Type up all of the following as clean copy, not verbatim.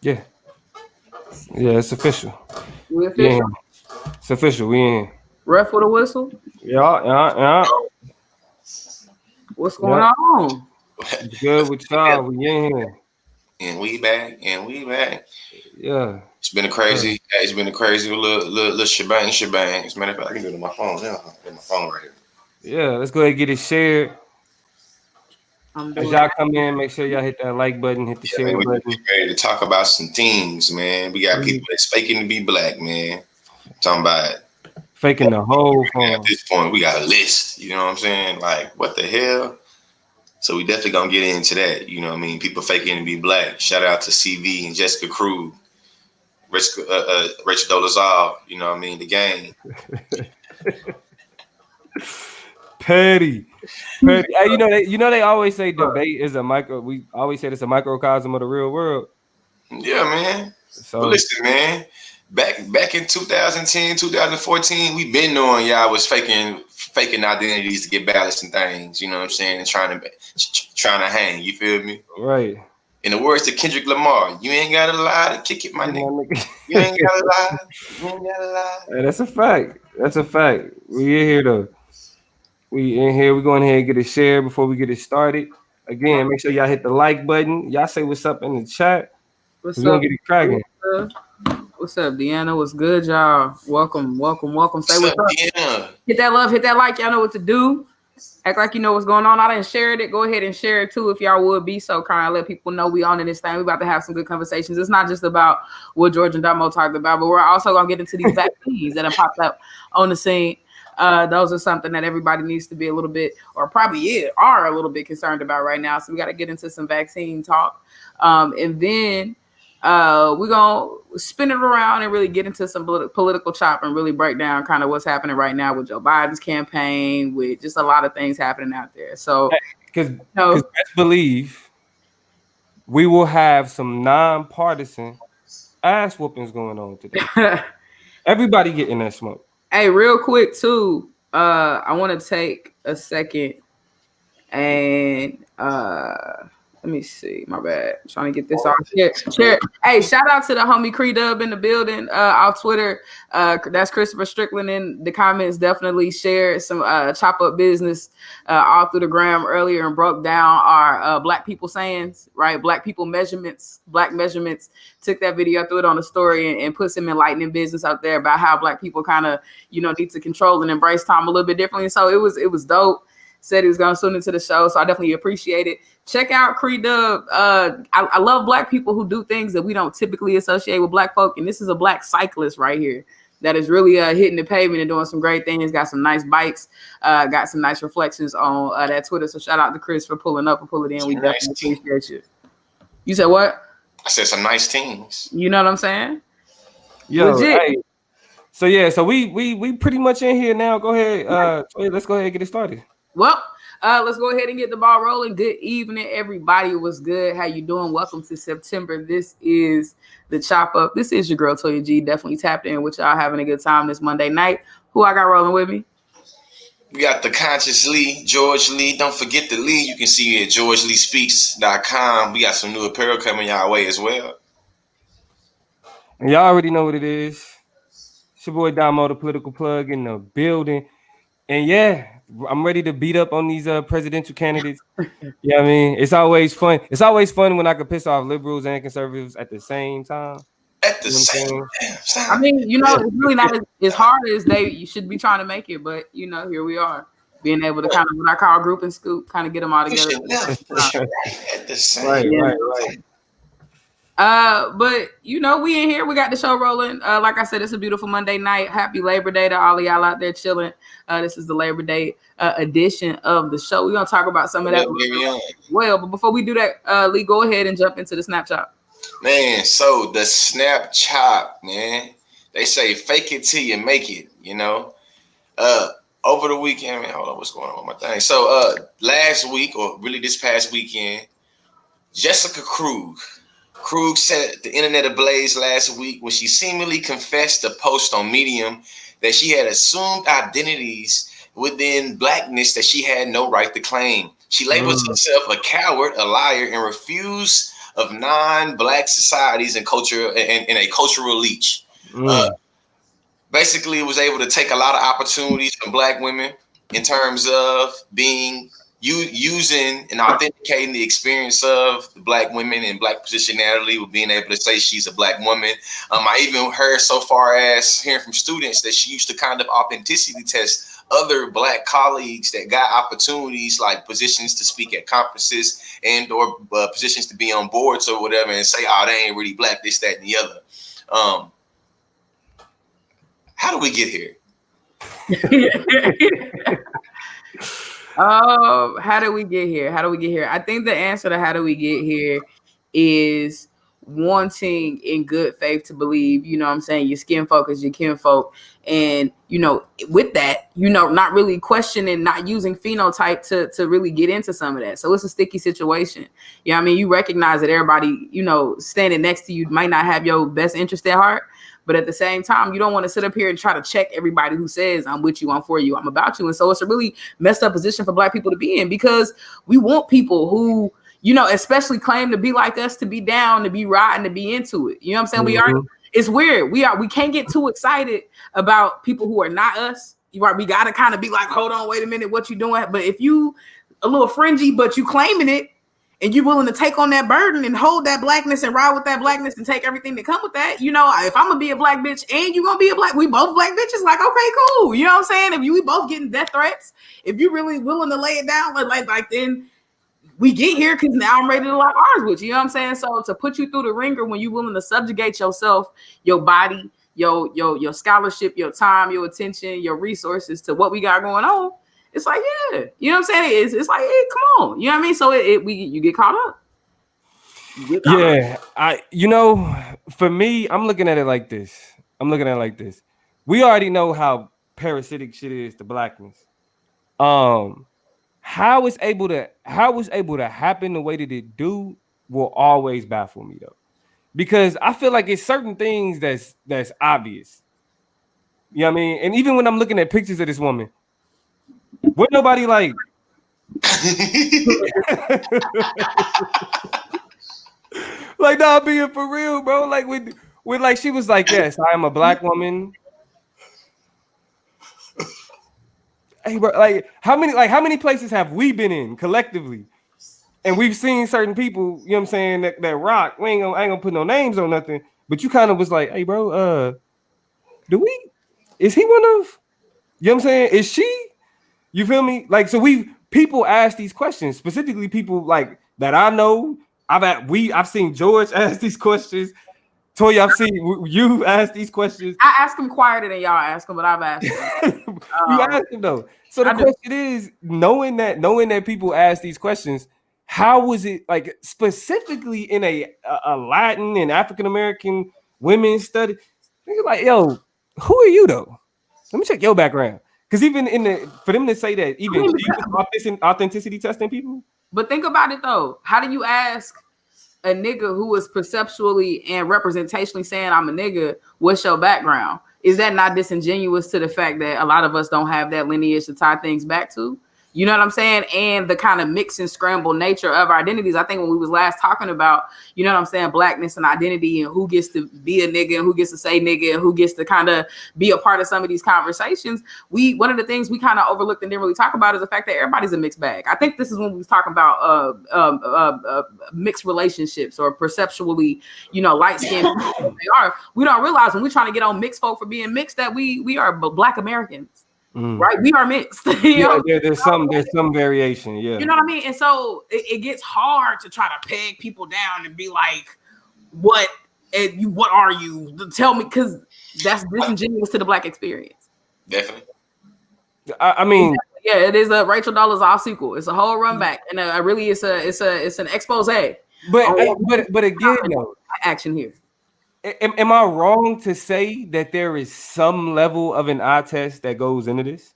Yeah, yeah, it's official. We We in official? here. It's official. We in here. Ref with a whistle? Yeah, yeah, What's yeah, going yeah. on? It's good with y'all. We in here. And we back, and we back. Yeah. It's been a Sure. crazy, it's been a crazy little shebang. As a matter of fact, I can do it on my phone now. I got my phone right here. Yeah. Let's go ahead and get it shared. I'm As doing y'all come in, make sure y'all hit that like button, hit the Yeah, man, share we button. ready to talk about some things, man. We got We people that's faking to be black, man. Talking about faking the whole at phone. this point, we got a list. You know what I'm saying? Like, what the hell? So we definitely gonna get into that. You know what I mean? People faking to be black. Shout out to CV and Jessica Cruz, Rachel Dolezal. You know what I mean? The game. Petty. Petty. Hey, they always say debate is a micro. We always say it's a microcosm of the real world. Yeah, man. But So listen, man. Back in 2010, 2014, we been knowing y'all was faking identities to get ballots and things. You know what I'm saying? And trying to hang. You feel me? right. In the words of Kendrick Lamar, you ain't gotta lie to kick it, my Get my nigga. nigga. You ain't gotta lie. You ain't gotta lie. Hey, that's a fact. That's a fact. We in here though. We in here. We going ahead and get it shared before we get it started. Again, make sure y'all hit the like button. Y'all say what's up in the chat. What's We gonna up? get it cracking. What's up, Deanna? What's good, y'all? Welcome, welcome, welcome. Say What's what's up, up. Deanna? Hit that love, hit that like. Y'all know what to do. Act like you know what's going on. I didn't share it. Go ahead and share it too if y'all would be so kind. Let people know we on in this thing. We about to have some good conversations. It's not just about what George and Damo talked about, but we're also gonna get into these vaccines that have popped up on the scene. Those are something that everybody needs to be a little bit, or probably are a little bit concerned about right now. So we got to get into some vaccine talk, and then we're gonna spin it around and really get into some political chop and really break down kind of what's happening right now with Joe Biden's campaign, with just a lot of things happening out there. So, Because no, best believe we will have some nonpartisan ass whoopings going on today. Everybody getting that smoke. hey, real quick too, I want to take a second and let me see. My bad. I'm trying to get this off. Share. Hey, shout out to the homie Cree Dub in the building off Twitter. That's Christopher Strickland in the comments. Definitely shared some chop up business all through the gram earlier and broke down our black people sayings, right? Black people measurements, black measurements. Took that video, threw it on the story, and put some enlightening business out there about how black people kind of need to control and embrace time a little bit differently. So it was dope. Said he was going to tune into the show, so I definitely appreciate it. Check out Creed Dub. I love black people who do things that we don't typically associate with black folk, and this is a black cyclist right here that is really hitting the pavement and doing some great things. Got some nice bikes, got some nice reflections on that Twitter. So shout out to Chris for pulling up and pulling in. We Some nice definitely teams. appreciate you. You said what? I said some nice teams. You know what I'm saying? Yo, Legit. hey. So yeah, so we pretty much in here now. Go ahead. Let's go ahead and get it started. Well, let's go ahead and get the ball rolling. Good evening, everybody. What's good? How you doing? Welcome to September. This is the Chop Up. This is your girl Toya G. Definitely tapped in with y'all, having a good time this Monday night. Who I got rolling with me? We got the conscious Lee, George Lee. Don't forget the Lee. You can see it at georgeleespeaks.com. We got some new apparel coming y'all way as well. And y'all already know what it is. It's your boy Damo, the political plug in the building. And yeah, I'm ready to beat up on these presidential candidates. Yeah, I mean, it's always fun. It's always fun when I can piss off liberals and conservatives at the same time. At the You know what I'm same saying? damn I time. mean, it's really not as hard as you should be trying to make it, but here we are, being able to kind of what I call group and scoop, kind of get them all You together. should never push it at the same Right, Yeah. right. But we in here, we got the show rolling. Like I said, it's a beautiful Monday night. Happy Labor Day to all of y'all out there chilling. This is the Labor Day edition of the show. We're gonna talk about some of that well, but before we do that, Lee, go ahead and jump into the Snapchat. Man, so the Snapchat, man. They say fake it till you make it, Over the weekend, man, hold on, what's going on with my thing? So last week, or really this past weekend, Jessica Krug set the internet ablaze last week when she seemingly confessed to post on Medium that she had assumed identities within blackness that she had no right to claim. She labels herself a coward, a liar, and refused of non-Black societies and culture in a cultural leech. Basically, it was able to take a lot of opportunities from Black women in terms of being using and authenticating the experience of the Black women and Black positionality with being able to say she's a Black woman. I even heard so far as hearing from students that she used to kind of authenticity test other Black colleagues that got opportunities like positions to speak at conferences and or positions to be on boards or whatever and say, oh, they ain't really Black, this, that, and the other. How do we get here? How do we get here? How do we get here? I think the answer to how do we get here is wanting in good faith to believe, you know what I'm saying, your skin folk is your kinfolk. And, you know, with that, you know, not really questioning, not using phenotype to really get into some of that. So it's a sticky situation. Yeah, I mean, you recognize that everybody, you know, standing next to you might not have your best interest at heart. But at the same time, you don't want to sit up here and try to check everybody who says, I'm with you, I'm for you, I'm about you. And so it's a really messed up position for Black people to be in, because we want people who, you know, especially claim to be like us, to be down, to be riding, to be into it. You know what I'm saying? It's weird. We can't get too excited about people who are not us. We got to kind of be like, hold on, wait a minute, what you doing? But if you a little fringy, but you claiming it, and you're willing to take on that burden and hold that Blackness and ride with that Blackness and take everything that come with that, you know, if I'm gonna be a Black bitch and you gonna be a Black, we both Black bitches, like, okay, cool. You know what I'm saying? If we both getting death threats, if you really willing to lay it down, like then we get here because now I'm ready to lock arms with you. You know what I'm saying? So to put you through the ringer when you're willing to subjugate yourself, your body, your scholarship, your time, your attention, your resources to what we got going on. It's like, yeah, you know what I'm saying? It's like, hey, come on, you know what I mean? So you get caught up. You know, for me, I'm looking at it like this. We already know how parasitic shit is to Blackness. How it's able to happen the way that it do will always baffle me though, because I feel like it's certain things that's obvious. You know what I mean? And even when I'm looking at pictures of this woman, what nobody like. Like, nah, being for real, bro. Like with like she was like, yes, I am a Black woman. Hey, bro, like how many places have we been in collectively? And we've seen certain people, you know what I'm saying, that rock. I ain't gonna put no names on nothing, but you kind of was like, hey, bro, is he one of, you know what I'm saying? Is she? You feel me? Like, so people ask these questions, specifically people like that I know. I've seen George ask these questions. Toya, I've seen you ask these questions. I ask them quieter than y'all ask them, but I've asked them. You ask them though. So the question is, knowing that people ask these questions, how was it like specifically in a Latin and African American women's study? Think like, yo, who are you though? Let me check your background. Because even for them to say that, even authenticity testing people. But think about it though. How do you ask a nigga who is perceptually and representationally saying I'm a nigga, what's your background? Is that not disingenuous to the fact that a lot of us don't have that lineage to tie things back to? You know what I'm saying? And the kind of mix and scramble nature of our identities. I think when we was last talking about, you know what I'm saying, Blackness and identity and who gets to be a nigga and who gets to say nigga and who gets to kind of be a part of some of these conversations. One of the things we kind of overlooked and didn't really talk about is the fact that everybody's a mixed bag. I think this is when we was talking about mixed relationships or perceptually, you know, light skinned people they are. We don't realize when we're trying to get on mixed folk for being mixed that we are Black Americans. Right, we are mixed. There's some variation. Yeah, you know what I mean. And so it gets hard to try to peg people down and be like, "What are you? Tell me," because that's disingenuous to the Black experience. Definitely. I mean, yeah, it is a Rachel Dolezal sequel. It's a whole run back, and really, it's an expose. But again, though, action here. Am I wrong to say that there is some level of an eye test that goes into this?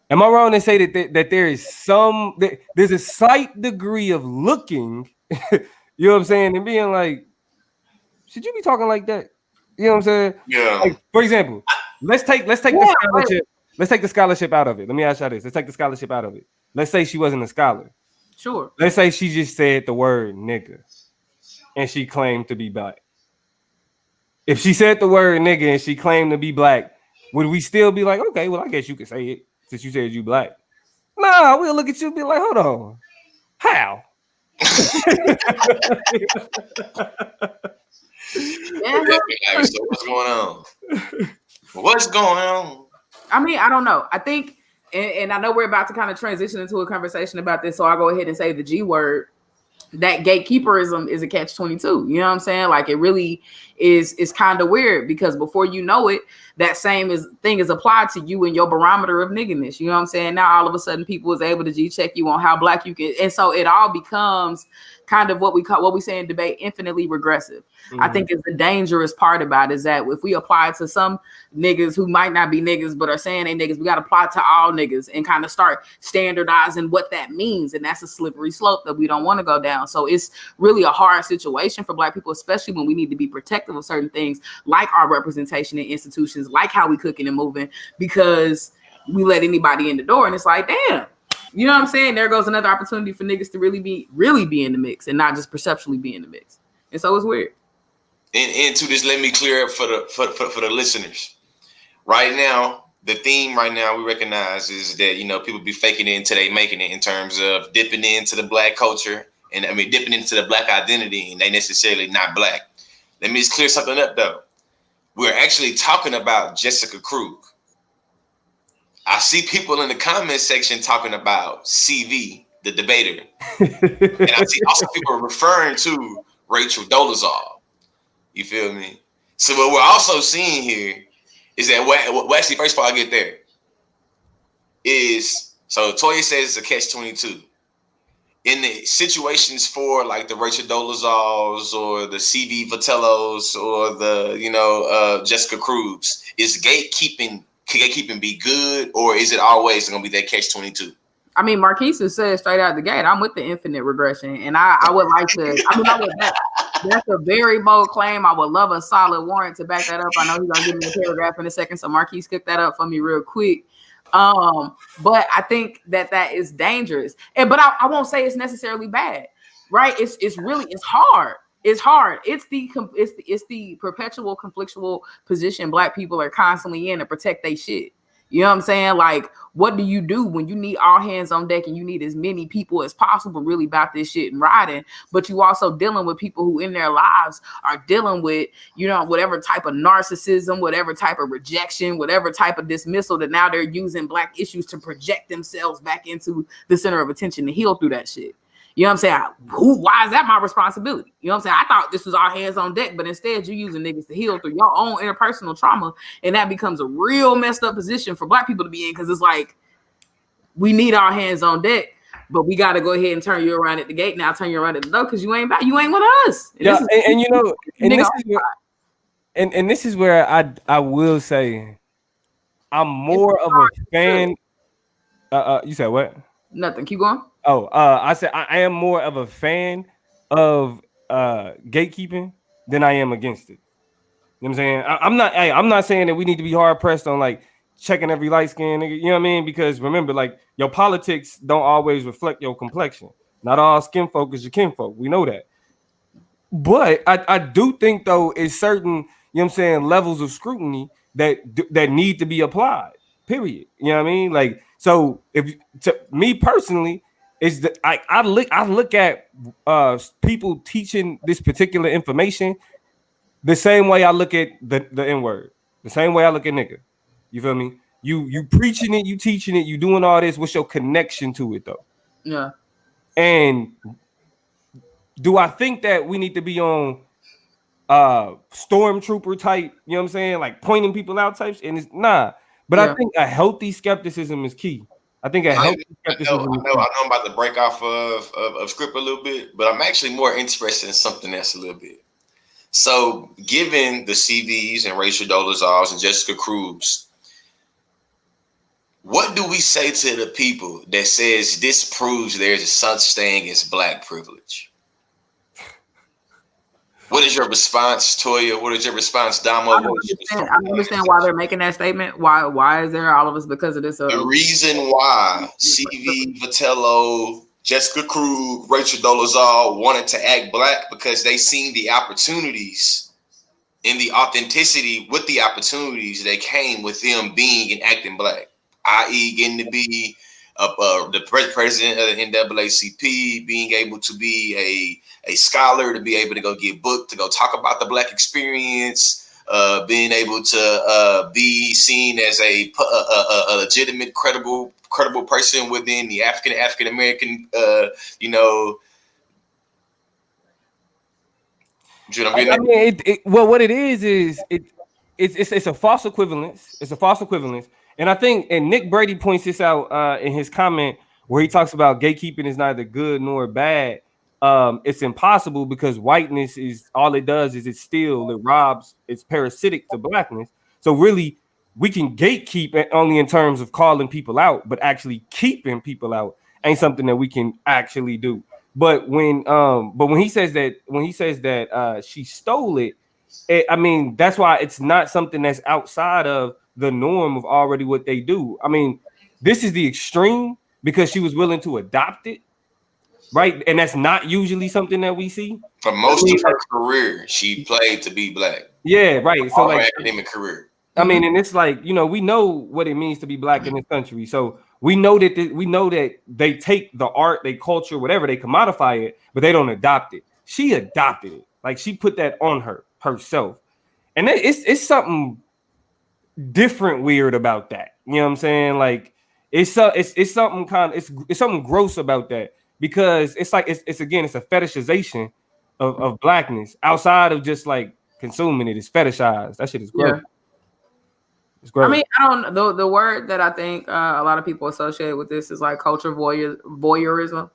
Am I wrong to say that there is there's a slight degree of looking, you know what I'm saying, and being like, should you be talking like that? You know what I'm saying? Yeah. Like, for example, let's take the scholarship. Let's take the scholarship out of it. Let me ask you this. Let's take the scholarship out of it. Let's say she wasn't a scholar. Sure. Let's say she just said the word nigga. and she claimed to be black? If she said the word nigga and she claimed to be black, would we still be like, okay, well, I guess you could say it since you said you black? Nah, we'll look at you and be like, hold on. How? Yeah. So what's going on? What's going on? I mean, I don't know. I think, and I know we're about to kind of transition into a conversation about this, so I'll go ahead and say the G word. That gatekeeperism is a catch-22. You know what I'm saying? Like, it really is kind of weird, because before you know it, that same thing is applied to you and your barometer of nigginess. You know what I'm saying? Now all of a sudden people is able to G-check you on how black you can, and so it all becomes kind of what we say in debate, infinitely regressive. I think is the dangerous part about it, is that if we apply it to some niggas who might not be niggas but are saying they niggas, we got to apply it to all niggas and kind of start standardizing what that means, and that's a slippery slope that we don't want to go down. So it's really a hard situation for black people, especially when we need to be protective of certain things like our representation in institutions, like how we cooking and moving, because we let anybody in the door, and it's like, damn. You know what I'm saying? There goes another opportunity for niggas to really be in the mix and not just perceptually be in the mix. And so it's weird. And to this, let me clear up for the listeners. Right now, the theme right now we recognize is that, you know, people be faking it until they making it, in terms of dipping into the black culture, and I mean dipping into the black identity, and they necessarily not black. Let me just clear something up though. We're actually talking about Jessica Krug. I see people in the comment section talking about CV, the debater. And I see also people referring to Rachel Dolezal. You feel me? So what we're also seeing here is that what actually, first of all, I get there is, so Toya says it's a catch-22. In the situations for like the Rachel Dolezals or the CV Vitellos or the, you know, Jessica Krugs, is gatekeeping be good, or is it always going to be that catch-22? I mean, Marquise has said straight out the gate, I'm with the infinite regression, and I would like to. That's a very bold claim. I would love a solid warrant to back that up. I know he's gonna give me a paragraph in a second, so Marquise, cook that up for me real quick. But I think that is dangerous, but I won't say it's necessarily bad, right? It's really hard. It's hard. It's the perpetual conflictual position black people are constantly in to protect their shit. You know what I'm saying? Like, what do you do when you need all hands on deck and you need as many people as possible really about this shit and riding, but you also dealing with people who in their lives are dealing with, you know, whatever type of narcissism, whatever type of rejection, whatever type of dismissal, that now they're using black issues to project themselves back into the center of attention to heal through that shit. You know what I'm saying? Why is that my responsibility? You know what I'm saying? I thought this was all hands on deck, but instead you're using niggas to heal through your own interpersonal trauma. And that becomes a real messed up position for black people to be in, because it's like, we need our hands on deck, but we got to go ahead and turn you around at the gate now, turn you around at the door, because you ain't with us. And yeah, and you know, and this is where I will say I'm more of a fan. You said what? Nothing. Keep going. Oh, I said I am more of a fan of gatekeeping than I am against it. You know what I'm saying? I'm not saying that we need to be hard pressed on like checking every light skin, nigga. You know what I mean? Because remember, like, your politics don't always reflect your complexion. Not all skin folk is your kinfolk. We know that. But I do think though it's certain, you know what I'm saying, levels of scrutiny that need to be applied. Period. You know what I mean? Like, so if to me personally, is that I look at people teaching this particular information the same way I look at the N-word, the same way I look at nigga. You feel me? You preaching it, you teaching it, you doing all this. What's your connection to it though? Yeah. And do I think that we need to be on stormtrooper type, you know what I'm saying, like pointing people out types? And it's nah. But yeah. I think a healthy skepticism is key. I think a healthy skepticism. I know I'm about to break off of script a little bit, but I'm actually more interested in something else a little bit. So, given the CVs and Rachel Dolezals and Jessica Krugs, what do we say to the people that says this proves there's a such thing as black privilege? What is your response, Toya? What is your response, Damo? I understand why they're making that statement. Why is there all of us because of this? The reason why CV, Vitello, Jessica Krug, Rachel Dolezal wanted to act black because they seen the opportunities and the authenticity with the opportunities that came with them being and acting black, i.e. getting to be the president of the NAACP, being able to be a scholar, to be able to go get booked, to go talk about the black experience, being able to be seen as a legitimate, credible person within the African American, you know. I mean, well, what it is it's a false equivalence. It's a false equivalence, and I think, and Nick Brady points this out in his comment where he talks about gatekeeping is neither good nor bad. It's impossible because whiteness is all it does is it robs, it's parasitic to blackness. So really, we can gatekeep only in terms of calling people out, but actually keeping people out ain't something that we can actually do. But when he says that she stole it, I mean, that's why it's not something that's outside of the norm of already what they do. I mean, this is the extreme because she was willing to adopt it, right? And that's not usually something that we see. For most of her career, she played to be black. Yeah, right. So like academic career. I mean, and it's like, you know, we know what it means to be black in this country. So we know that they take the art, they culture, whatever, they commodify it, but they don't adopt it. She adopted it. Like she put that on herself. And it's something different weird about that. You know what I'm saying? Like it's something it's something gross about that because it's like it's a fetishization of blackness outside of just like consuming it. It's fetishized. That shit is gross. Yeah. I mean, I don't know. The word that I think a lot of people associate with this is like culture voyeurism,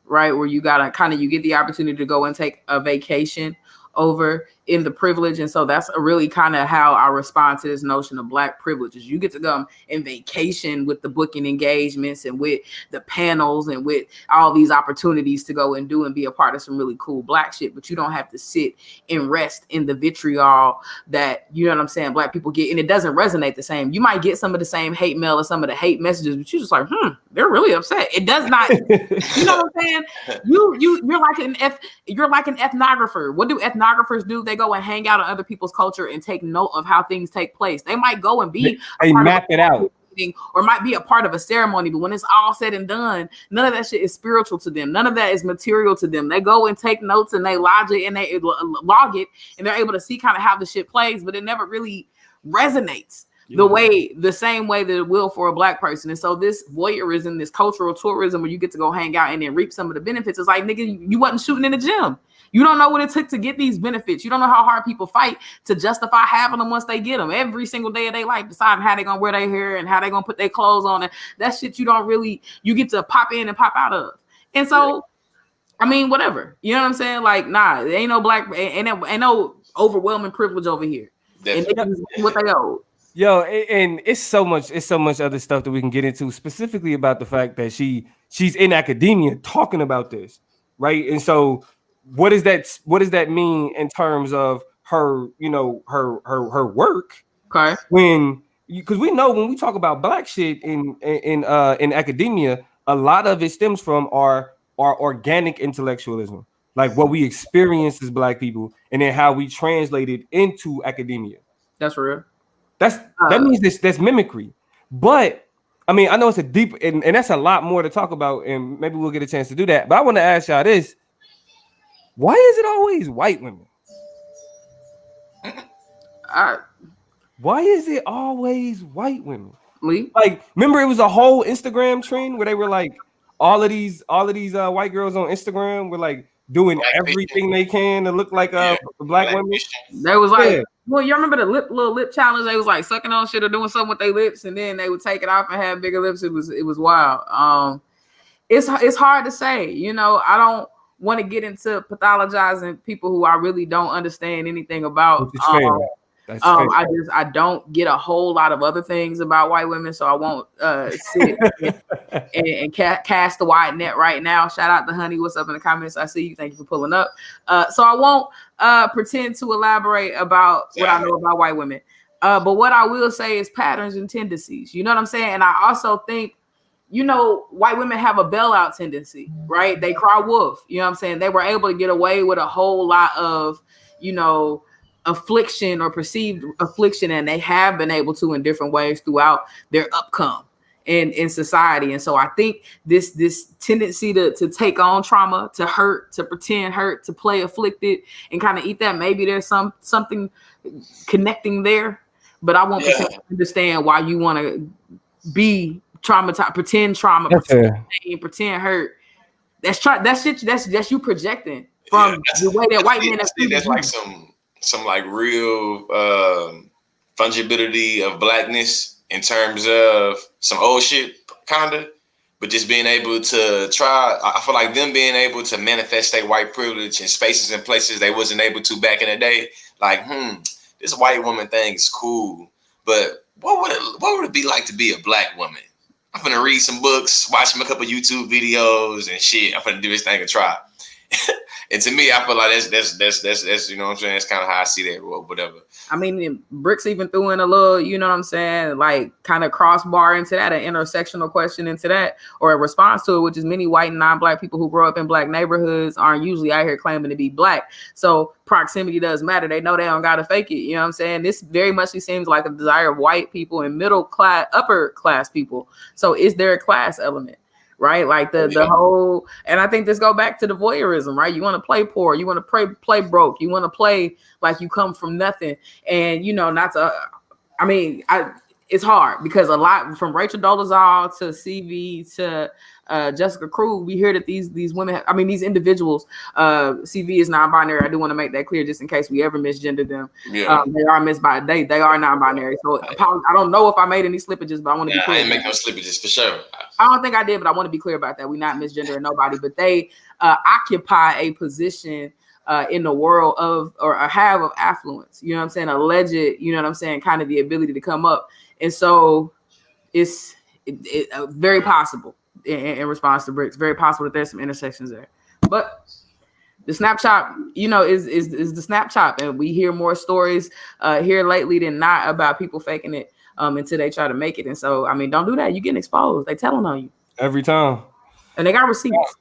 right? Where you gotta you get the opportunity to go and take a vacation over in the privilege. And so that's really kind of how I respond to this notion of black privileges. You get to go and vacation with the booking engagements and with the panels and with all these opportunities to go and do and be a part of some really cool black shit, but you don't have to sit and rest in the vitriol that, you know what I'm saying, black people get, and it doesn't resonate the same. You might get some of the same hate mail or some of the hate messages, but you're just like, they're really upset. It does not, you know what I'm saying? You're like an ethnographer. What do ethnographers do? They go and hang out on other people's culture and take note of how things take place. They might go and be map it out, or might be a part of a ceremony, but when it's all said and done, none of that shit is spiritual to them. None of that is material to them. They go and take notes and they log it and they log it, and they're able to see kind of how the shit plays, but it never really resonates the same way that it will for a black person. And so this voyeurism, this cultural tourism where you get to go hang out and then reap some of the benefits, is like, nigga, you wasn't shooting in the gym. You don't know what it took to get these benefits. You don't know how hard people fight to justify having them once they get them every single day of their life, deciding how they're going to wear their hair and how they're going to put their clothes on. And that shit you get to pop in and pop out of. And so, I mean, whatever. You know what I'm saying? Like, nah, there ain't no ain't no overwhelming privilege over here. Definitely. And they what they owe. Yo, and it's so much other stuff that we can get into, specifically about the fact that she's in academia talking about this, right? And so what does that mean in terms of her, you know, her work? Okay. Because we know when we talk about black shit in academia, a lot of it stems from our organic intellectualism, like what we experience as black people, and then how we translate it into academia. That's real. That means that's mimicry. But I mean, I know it's a deep and that's a lot more to talk about, and maybe we'll get a chance to do that. But I want to ask y'all this. Why is it always white women? Why is it always white women? Like, remember it was a whole Instagram trend where they were like, all of these white girls on Instagram were like doing everything they can to look like black women. They was like, well, you remember the little lip challenge? They was like sucking on shit or doing something with their lips, and then they would take it off and have bigger lips. It was wild. It's hard to say. You know, I don't want to get into pathologizing people who I really don't understand anything about. I don't get a whole lot of other things about white women, so I won't sit and cast the wide net right now. Shout out to Honey. What's up in the comments? I see you. Thank you for pulling up. So I won't pretend to elaborate about what I know about white women. But what I will say is patterns and tendencies. You know what I'm saying? And I also think you know, white women have a bailout tendency, right? They cry wolf. You know what I'm saying? They were able to get away with a whole lot of, you know, affliction or perceived affliction, and they have been able to in different ways throughout their upcome in society. And so I think this tendency to take on trauma, to hurt, to pretend hurt, to play afflicted and kind of eat that, maybe there's something connecting there, but I won't understand why you want to be traumatized, pretend trauma, pretend hurt. That's shit. That's you projecting from the way that white men. That's like some like real fungibility of blackness in terms of some old shit, kinda. But just being able to try, I feel like them being able to manifest their white privilege in spaces and places they wasn't able to back in the day. Like, this white woman thing is cool, but what would it be like to be a black woman? I'm gonna read some books, watch a couple YouTube videos and shit. I'm gonna do this thing and try. And to me, I feel like that's you know what I'm saying. That's kind of how I see that or whatever. I mean, Bricks even threw in a little, you know what I'm saying, like kind of crossbar into that, an intersectional question into that, or a response to it, which is many white and non-black people who grow up in black neighborhoods aren't usually out here claiming to be black. So proximity does matter. They know they don't gotta fake it. You know what I'm saying? This very much seems like a desire of white people and middle class, upper class people. So is there a class element? Right, like the whole, and I think this go back to the voyeurism, right? You want to play poor, you want to play broke, you want to play like you come from nothing, and you know not to. I mean, it's hard because a lot from Rachel Dolezal to CV to Jessica Krug, we hear that these women, I mean these individuals, CV is non-binary. I do want to make that clear just in case we ever misgender them. Yeah. They are they are non-binary. So I don't know if I made any slippages, but I want to be clear. I didn't make no slippages for sure. I don't think I did, but I want to be clear about that. We're not misgendering nobody, but they occupy a position in the world of, or have of affluence. You know what I'm saying? Alleged, you know what I'm saying? Kind of the ability to come up. And so it's very possible in response to Bricks, very possible that there's some intersections there. But the Snapchat, you know, is the Snapchat. And we hear more stories here lately than not about people faking it until they try to make it. And so, I mean, don't do that. You're getting exposed. They telling on you. Every time. And they got receipts.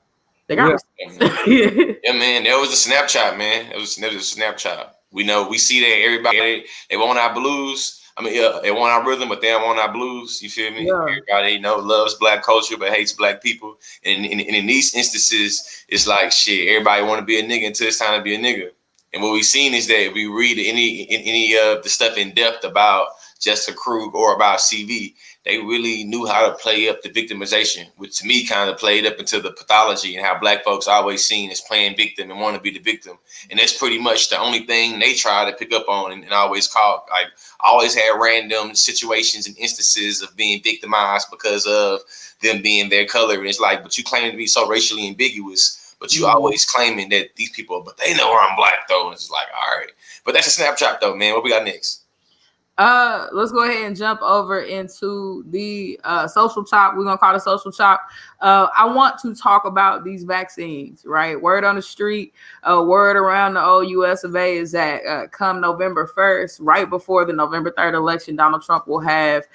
They got receipts. Yeah, man. That was the Snapchat, man. It was a Snapchat. We know, we see that everybody, they want our blues. I mean, yeah, they want our rhythm, but they don't want our blues. You feel me? Yeah. Everybody, you know, loves black culture, but hates black people. And in these instances, it's like, shit, everybody want to be a nigga until it's time to be a nigga. And what we've seen is that if we read any of the stuff in depth about Jessica Krug or about CV, they really knew how to play up the victimization, which to me kind of played up into the pathology and how black folks are always seen as playing victim and want to be the victim. And that's pretty much the only thing they try to pick up on and always call. Like, always had random situations and instances of being victimized because of them being their color. And it's like, but you claim to be so racially ambiguous, but you always claiming that these people, but they know I'm black though. And it's like, all right. But that's a snapshot though, man. What we got next? Let's go ahead and jump over into the social chop. We're gonna call it social chop. I want to talk about these vaccines, right? Word on the street, word around the old US of A is that come November 1st, right before the November 3rd election, Donald Trump will have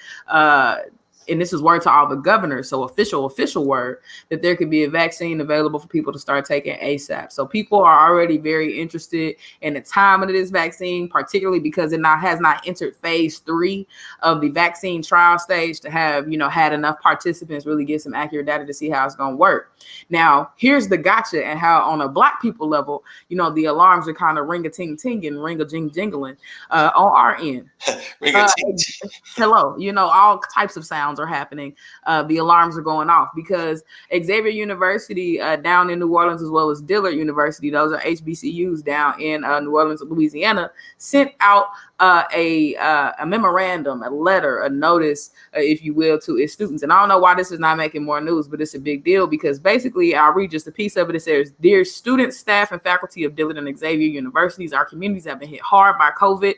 and this is word to all the governors, so official word, that there could be a vaccine available for people to start taking ASAP. So people are already very interested in the timing of this vaccine, particularly because it has not entered phase 3 of the vaccine trial stage to have, you know, had enough participants really get some accurate data to see how it's going to work. Now, here's the gotcha and how on a black people level, you know, the alarms are kind of ring-a-ting-tinging, ring-a-jing-jingling on our end. Hello, you know, all types of sounds are happening. The alarms are going off because Xavier University down in New Orleans, as well as Dillard University, those are HBCUs down in New Orleans, Louisiana, sent out a memorandum, a letter, a notice, if you will, to its students. And I don't know why this is not making more news, but it's a big deal because basically I'll read just a piece of it. It says, "Dear students, staff, and faculty of Dillard and Xavier Universities, our communities have been hit hard by COVID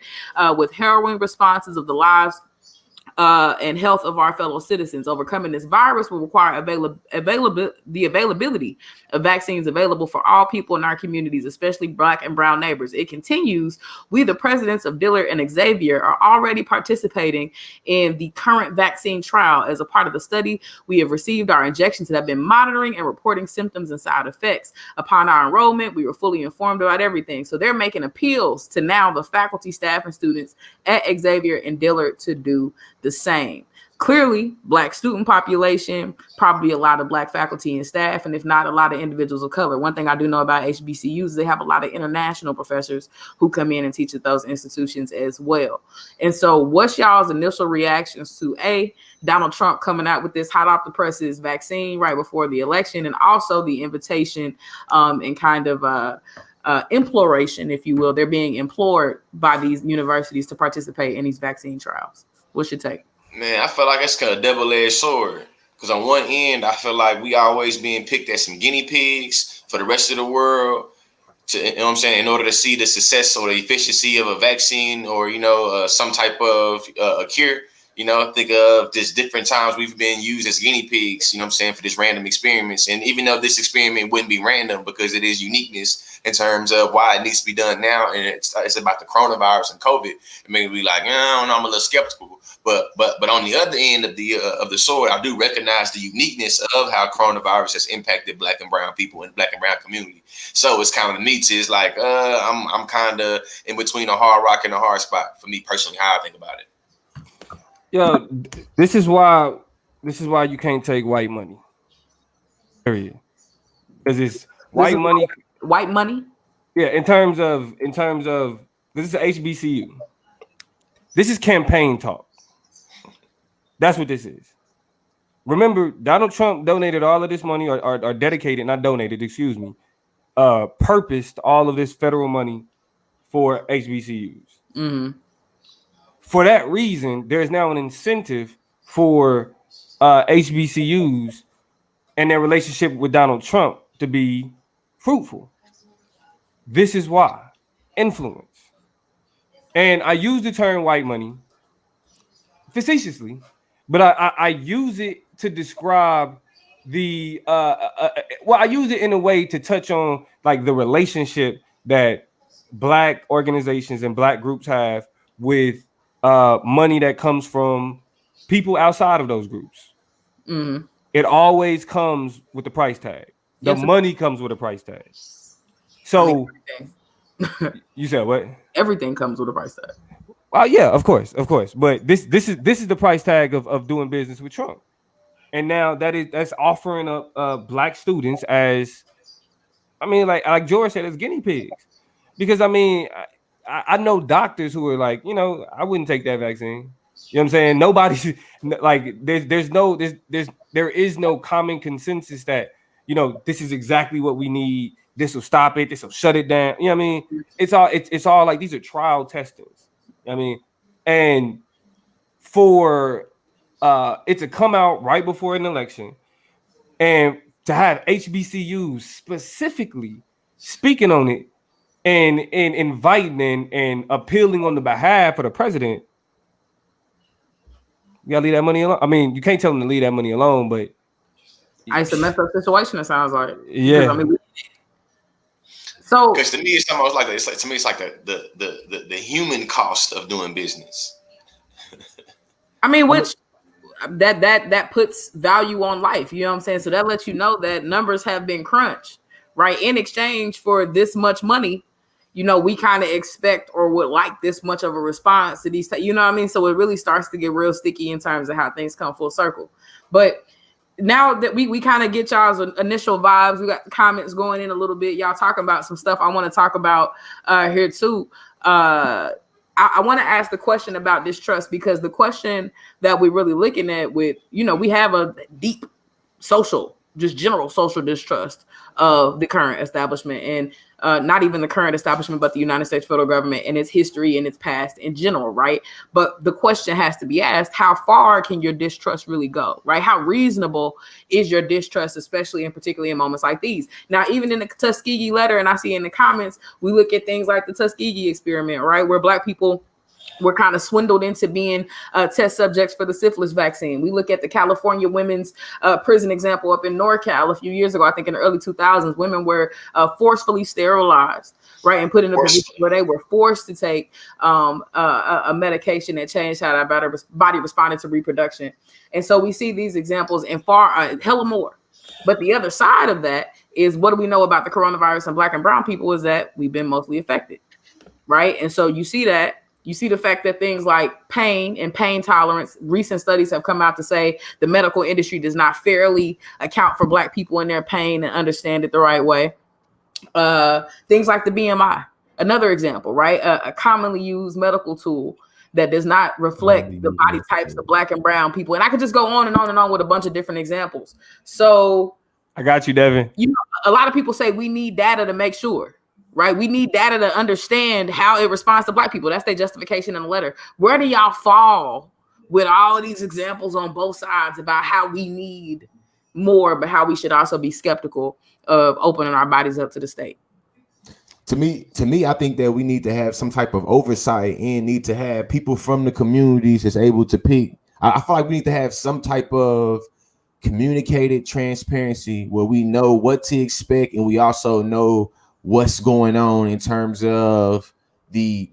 with harrowing responses of the lives and health of our fellow citizens. Overcoming this virus will require the availability of vaccines available for all people in our communities, especially Black and brown neighbors. It continues, we, the presidents of Dillard and Xavier, are already participating in the current vaccine trial. As a part of the study, we have received our injections and have been monitoring and reporting symptoms and side effects. Upon our enrollment, we were fully informed about everything. So they're making appeals to now the faculty, staff, and students at Xavier and Dillard to do the same. Clearly, Black student population, probably a lot of Black faculty and staff, and if not, a lot of individuals of color. One thing I do know about HBCUs is they have a lot of international professors who come in and teach at those institutions as well. And so what's y'all's initial reactions to Donald Trump coming out with this hot off the presses vaccine right before the election, and also the invitation and kind of imploration, if you will, they're being implored by these universities to participate in these vaccine trials? What's your take? Man, I feel like it's kind of double-edged sword. Because on one end, I feel like we always being picked as some guinea pigs for the rest of the world. To, you know what I'm saying? In order to see the success or the efficiency of a vaccine or, some type of a cure. Think of just different times we've been used as guinea pigs, for this random experiments. And even though this experiment wouldn't be random because it is uniqueness in terms of why it needs to be done now, and it's about the coronavirus and COVID, it may be like, I don't know, I'm a little skeptical. But on the other end of the sword, I do recognize the uniqueness of how coronavirus has impacted Black and brown people in Black and brown community. So it's kind of neat. It's like I'm kind of in between a hard rock and a hard spot for me personally. How I think about it. Yo, this is why you can't take white money. Period. Because it's white money. White money? Yeah, in terms of this is a HBCU. This is campaign talk. That's what this is. Remember, Donald Trump donated all of this money, or dedicated, not donated, excuse me, purposed all of this federal money for HBCUs. Mm-hmm. For that reason, there's now an incentive for HBCUs and their relationship with Donald Trump to be fruitful. This is why. Influence. And I use the term white money facetiously, but I use it to describe the I use it in a way to touch on like the relationship that Black organizations and Black groups have with money that comes from people outside of those groups. Mm-hmm. It always comes with the price tag. The money comes with a price tag. So you said what? Everything comes with a price tag. Well, yeah, of course. But this is the price tag of doing business with Trump. And now that's offering up Black students as, like George said, as guinea pigs. Because I know doctors who are like, I wouldn't take that vaccine. You know what I'm saying? Nobody's like, there is no common consensus that, this is exactly what we need. This will stop it. This will shut it down. You know what I mean? It's all like, these are trial testings. And for it to come out right before an election and to have HBCUs specifically speaking on it and inviting and appealing on the behalf of the president, you gotta leave that money alone. You can't tell them to leave that money alone, but it's a messed up situation. It sounds like. Yeah. So, because to me, it's almost like the human cost of doing business. Which that puts value on life. You know what I'm saying? So that lets you know that numbers have been crunched, right? In exchange for this much money, we kind of expect or would like this much of a response to these. You know what I mean? So it really starts to get real sticky in terms of how things come full circle. But now that we kind of get y'all's initial vibes, we got comments going in a little bit. Y'all talking about some stuff I want to talk about here too. I want to ask the question about distrust, because the question that we're really looking at with, we have a deep general social distrust of the current establishment, and not even the current establishment, but the United States federal government and its history and its past in general, right? But the question has to be asked, how far can your distrust really go, right? How reasonable is your distrust, especially and particularly in moments like these? Now, even in the Tuskegee letter, and I see in the comments, we look at things like the Tuskegee experiment, right? Where Black people We're kind of swindled into being test subjects for the syphilis vaccine. We look at the California women's prison example up in NorCal a few years ago. I think in the early 2000s, women were forcefully sterilized, right, and put in a position where they were forced to take a medication that changed how our body responded to reproduction. And so we see these examples and hella more. But the other side of that is, what do we know about the coronavirus and Black and brown people is that we've been mostly affected, right? And so you see that. You see the fact that things like pain and pain tolerance, recent studies have come out to say the medical industry does not fairly account for Black people in their pain and understand it the right way. Things like the BMI, another example, right? A commonly used medical tool that does not reflect the body types of Black and brown people. And I could just go on and on and on with a bunch of different examples. So I got you, Devin. You know, a lot of people say we need data to make sure. Right. We need data to understand how it responds to Black people. That's their justification in the letter. Where do y'all fall with all of these examples on both sides about how we need more, but how we should also be skeptical of opening our bodies up to the state? To me, I think that we need to have some type of oversight and need to have people from the communities that's able to pick. I feel like we need to have some type of communicated transparency where we know what to expect and we also know what's going on in terms of the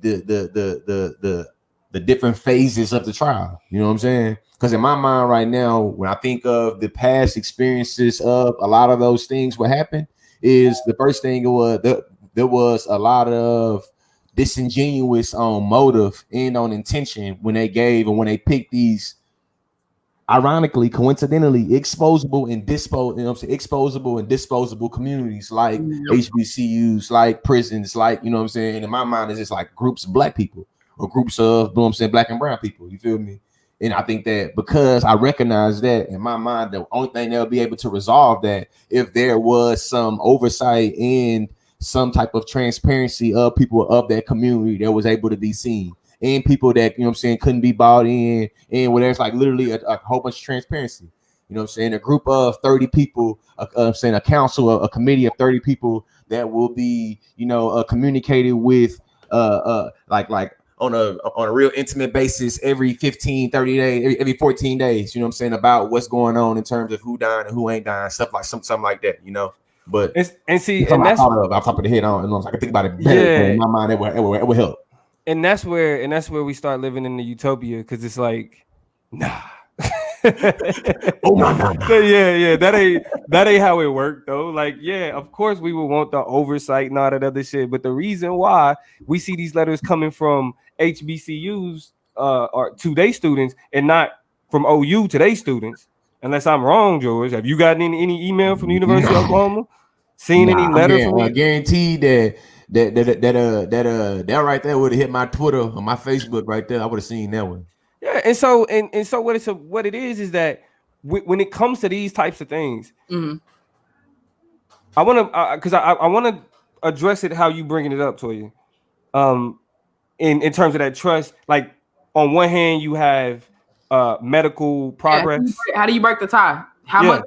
different phases of the trial. You know what I'm saying? Because in my mind right now, when I think of the past experiences of a lot of those things, what happened is the first thing was there was a lot of disingenuous on motive and on intention when they gave and when they picked these, ironically, coincidentally, exposable and disposable communities like HBCUs, like prisons, like, you know what I'm saying? And in my mind, it's just like groups of Black people or groups of, you know what I'm saying, Black and brown people. You feel me? And I think that because I recognize that in my mind, the only thing they'll be able to resolve that if there was some oversight and some type of transparency of people of that community that was able to be seen. And people that, you know what I'm saying, couldn't be bought in, and where there's like literally a whole bunch of transparency. You know what I'm saying? A group of 30 people, I'm saying a council, a committee of 30 people that will be, you know, communicated with like on a real intimate basis every 15, 30 days, every 14 days, you know what I'm saying, about what's going on in terms of who dying and who ain't dying, stuff like something like that, you know. But and see, and that's off top of the head, I don't know. I can think about it better. Yeah. In my mind, it would help. And that's where we start living in the utopia, because it's like, nah. Oh my. Yeah, that ain't how it worked though. Like, yeah, of course we would want the oversight and all that other shit, but the reason why we see these letters coming from HBCUs or to their students and not from OU to their students, unless I'm wrong, George, have you gotten any email from the University of Oklahoma? Seen any letter from me? I guarantee that right there would have hit my Twitter or my Facebook right there. I would have seen that one. Yeah, and so what it is that when it comes to these types of things, I want to because I want to address it how you bringing it up, Toya. In terms of that trust, like on one hand you have medical progress. How do you break the tie? How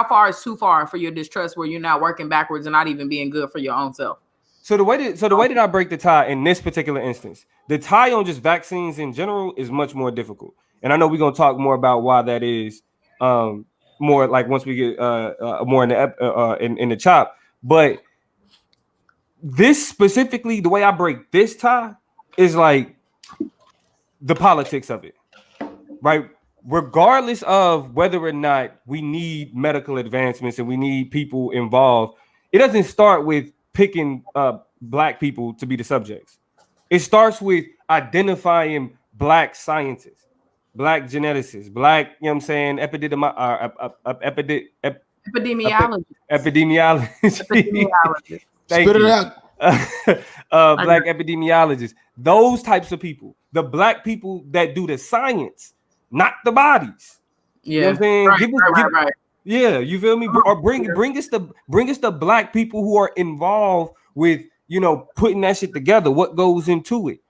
far is too far for your distrust where you're not working backwards and not even being good for your own self? So the way that I break the tie in this particular instance, the tie on just vaccines in general is much more difficult. And I know we're gonna talk more about why that is, more like once we get more in the chop. But this specifically, the way I break this tie is like the politics of it, right? Regardless of whether or not we need medical advancements and we need people involved, it doesn't start with picking Black people to be the subjects. It starts with identifying Black scientists, Black geneticists, Black, you know what I'm saying, epidemiology. Spit it out. Black epidemiologists, those types of people, the Black people that do the science, not the bodies. Yeah, you know what I'm saying? Right. Yeah, you feel me? Or bring us the Black people who are involved with, you know, putting that shit together. What goes into it?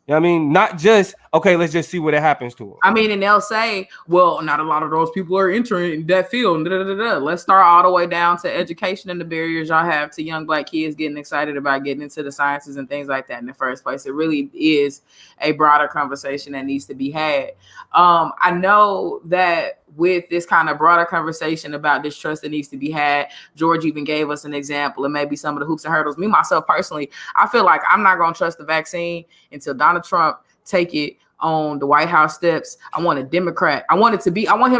You know what I mean? Not just, okay, let's just see what happens to him. I mean, and they'll say, well, not a lot of those people are entering that field. Let's start all the way down to education and the barriers y'all have to young Black kids getting excited about getting into the sciences and things like that in the first place. It really is a broader conversation that needs to be had. I know that with this kind of broader conversation about distrust that needs to be had, George even gave us an example and maybe some of the hoops and hurdles. Me, myself, personally, I feel like I'm not going to trust the vaccine until Donald Trump take it on the White House steps. I want a Democrat. I want him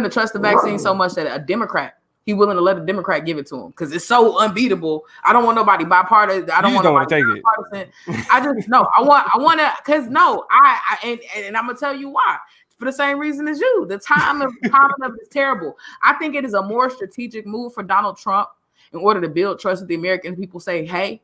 to trust the vaccine so much that a Democrat, he willing to let a Democrat give it to him because it's so unbeatable. I don't want nobody bipartisan. I don't want nobody take it. I just no. I want to because no. I and I'm gonna tell you why. For the same reason as you, the time of is terrible. I think it is a more strategic move for Donald Trump in order to build trust with the American people. Say, hey,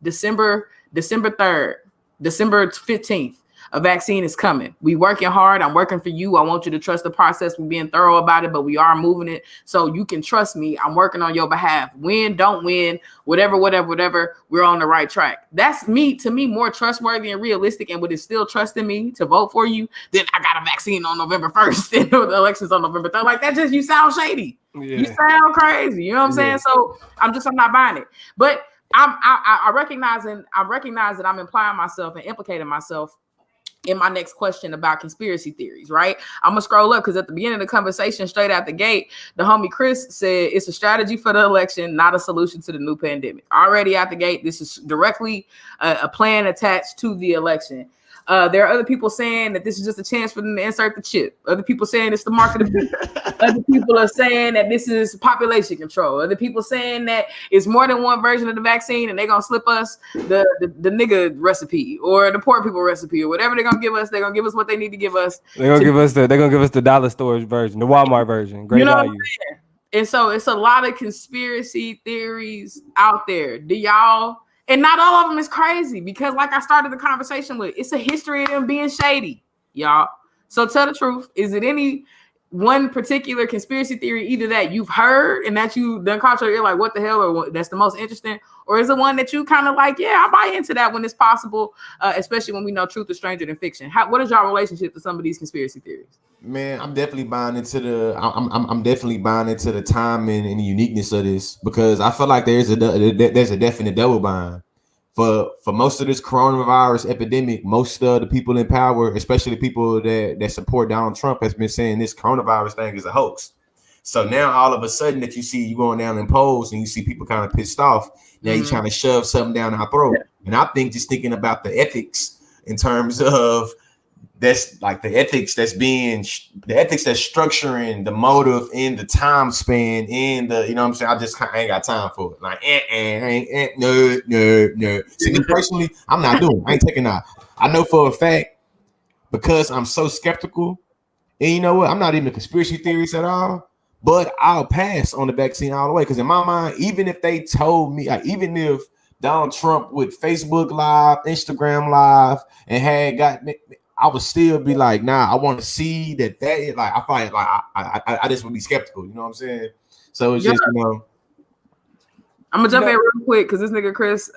December 3rd, December 15th. A vaccine is coming. We working hard. I'm working for you. I want you to trust the process. We're being thorough about it, but we are moving it so you can trust me. I'm working on your behalf. Win, don't win, whatever. We're on the right track. That's to me, more trustworthy and realistic, and would instill trust in me to vote for you. Then I got a vaccine on November 1st and the election's on November 3rd. Like that, just you sound shady. Yeah. You sound crazy. You know what I'm saying? So I'm not buying it. But I recognize that I'm implying myself and implicating myself in my next question about conspiracy theories, right? I'm gonna scroll up because at the beginning of the conversation, straight out the gate, the homie Chris said it's a strategy for the election, not a solution to the new pandemic. Already out the gate, this is directly a plan attached to the election. There are other people saying that this is just a chance for them to insert the chip. Other people saying it's the market of beast. Other people are saying that this is population control. Other people saying that it's more than one version of the vaccine and they're going to slip us the nigga recipe or the poor people recipe or whatever they're going to give us. They're going to give us what they need to give us. They're going to give us the dollar storage version, the Walmart version. Great value. And so it's a lot of conspiracy theories out there. Do y'all... And not all of them is crazy because like I started the conversation with, it's a history of them being shady, y'all. So tell the truth. Is it any one particular conspiracy theory, either that you've heard and that you done caught your ear like, what the hell, or that's the most interesting? Or is it one that you kind of like, yeah, I buy into that when it's possible, especially when we know truth is stranger than fiction? What is your relationship to some of these conspiracy theories? Man, I'm definitely buying into the timing and the uniqueness of this because I feel like there's a definite double bind for most of this coronavirus epidemic. Most of the people in power, especially the people that support Donald Trump, has been saying this coronavirus thing is a hoax. So now all of a sudden that you going down in polls and you see people kind of pissed off. Now you're trying to shove something down our throat. And I think just thinking about the ethics in terms of that's like the ethics that's structuring the motive in the time span in the, you know what I'm saying? I ain't got time for it. Like, no. See, me personally, I'm not doing it. I ain't taking that. I know for a fact because I'm so skeptical, and you know what? I'm not even a conspiracy theorist at all, but I'll pass on the vaccine all the way. Because in my mind, even if they told me, like, even if Donald Trump with Facebook Live, Instagram Live, and had gotten, I would still be like, nah, I want to see that like, I find like I just would be skeptical, you know what I'm saying? So it's just, you know. I'm gonna jump in real quick because this nigga Chris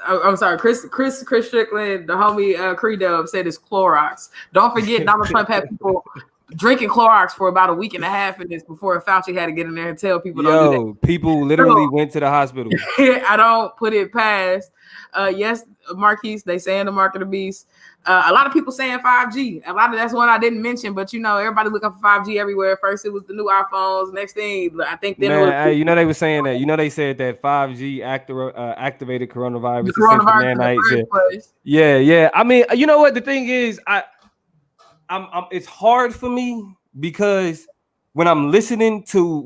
Strickland, the homie Credo said it's Clorox. Don't forget Donald Trump had people drinking Clorox for about a week and a half in this before Fauci had to get in there and tell people don't do that. People literally went to the hospital. I don't put it past. Yes, Marquise, they saying the market of the beast. A lot of people saying 5G. That's one I didn't mention, but you know, everybody looking for 5G everywhere. First it was the new iPhones. Next thing, I think then you know, they were saying that. You know, they said that 5G activated coronavirus. The coronavirus in the first place. Yeah. I mean, you know what the thing is, I'm it's hard for me because when I'm listening to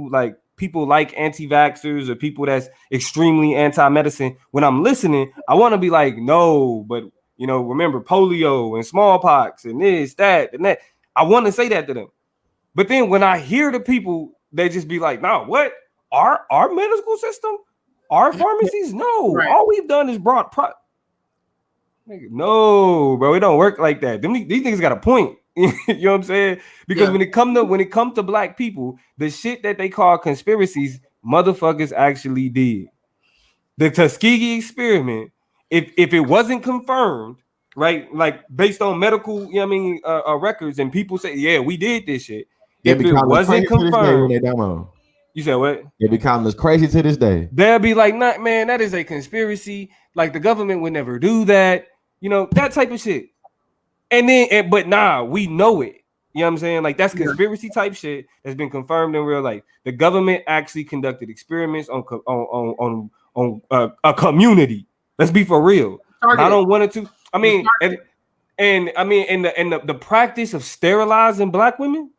like people like anti-vaxxers or people that's extremely anti-medicine, when I'm listening, I want to be like, no, but you know, remember polio and smallpox and this, that, and that. I want to say that to them. But then when I hear the people, they just be like, no, what? Our medical system? Our pharmacies? No. Right. All we've done is brought no, bro, it don't work like that. These niggas got a point. You know what I'm saying? Because when it come to black people, the shit that they call conspiracies, motherfuckers actually did. The Tuskegee experiment, if it wasn't confirmed, right? Like based on medical, you know what I mean, records, and people say, yeah, we did this shit. They If be it calling us wasn't crazy to this day when confirmed, they demo. you said what? They be calling us crazy to this day. They'll be like, nah, man, that is a conspiracy. Like the government would never do that, you know, that type of shit. And then, but nah, we know it. You know what I'm saying? Like that's conspiracy type shit that's been confirmed in real life. The government actually conducted experiments on a community. Let's be for real. Not on one or two. I mean, and I mean, and the practice of sterilizing black women.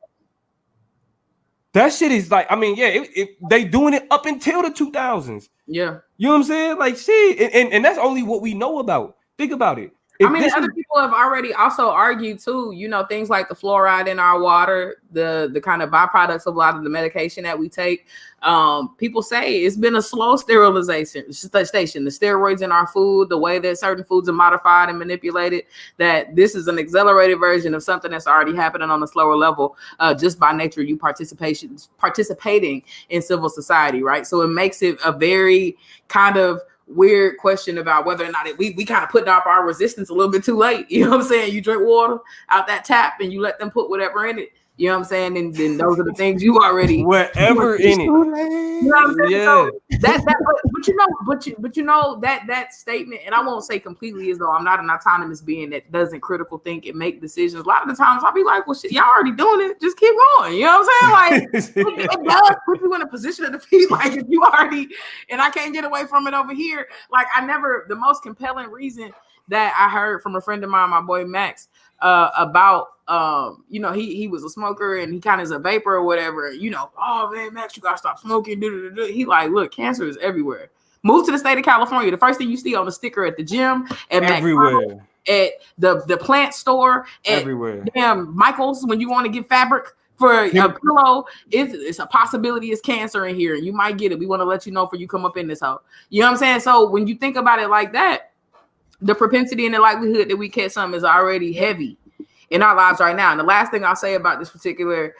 That shit is like, I mean, yeah, they doing it up until the 2000s. Yeah. You know what I'm saying? Like, shit. And that's only what we know about. Think about it. I mean, other people have already also argued too, you know, things like the fluoride in our water, the kind of byproducts of a lot of the medication that we take. People say it's been a slow sterilization station. The steroids in our food, the way that certain foods are modified and manipulated, that this is an accelerated version of something that's already happening on a slower level, just by nature, you participating in civil society, right? So it makes it a very kind of weird question about whether or not we kind of putting up our resistance a little bit too late. You know what I'm saying? You drink water out that tap and you let them put whatever in it. You know what I'm saying? And then those are the things you already whatever in it. You know what I'm saying? Yeah. So but you know that statement, and I won't say completely as though I'm not an autonomous being that doesn't critical think and make decisions. A lot of the times I'll be like, well, shit, y'all already doing it. Just keep going. You know what I'm saying? Like it does put you in a position of defeat. Like if you already, and I can't get away from it over here. Like the most compelling reason that I heard from a friend of mine, my boy Max, about you know, he was a smoker and he kind of is a vapor or whatever, you know, oh man, Max, you gotta stop smoking. He like, look, cancer is everywhere. Move to the state of California. The first thing you see on the sticker at the gym, at everywhere, at the plant store, at everywhere. Damn Michael's when you want to get fabric for a pillow, it's a possibility it's cancer in here and you might get it. We want to let you know before you come up in this hole. You know what I'm saying? So when you think about it like that, the propensity and the likelihood that we catch something is already heavy in our lives right now. And the last thing I'll say about this particular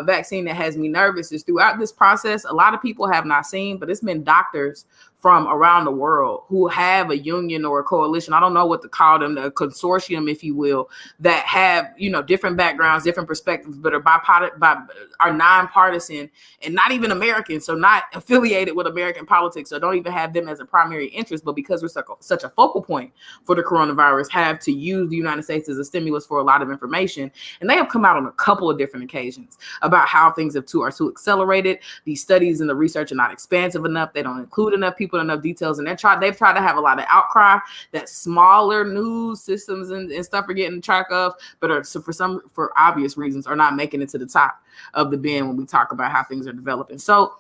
vaccine that has me nervous is throughout this process, a lot of people have not seen, but it's been doctors from around the world who have a union or a coalition. I don't know what to call them, the consortium, if you will, that have, you know, different backgrounds, different perspectives, but are nonpartisan and not even American. So not affiliated with American politics. So don't even have them as a primary interest, but because we're such a focal point for the coronavirus, have to use the United States as a stimulus for a lot of information. And they have come out on a couple of different occasions about how things are too accelerated. These studies and the research are not expansive enough. They don't include enough people, enough details, and they've tried to have a lot of outcry that smaller news systems and stuff are getting track of, but are for obvious reasons are not making it to the top of the bin when we talk about how things are developing. So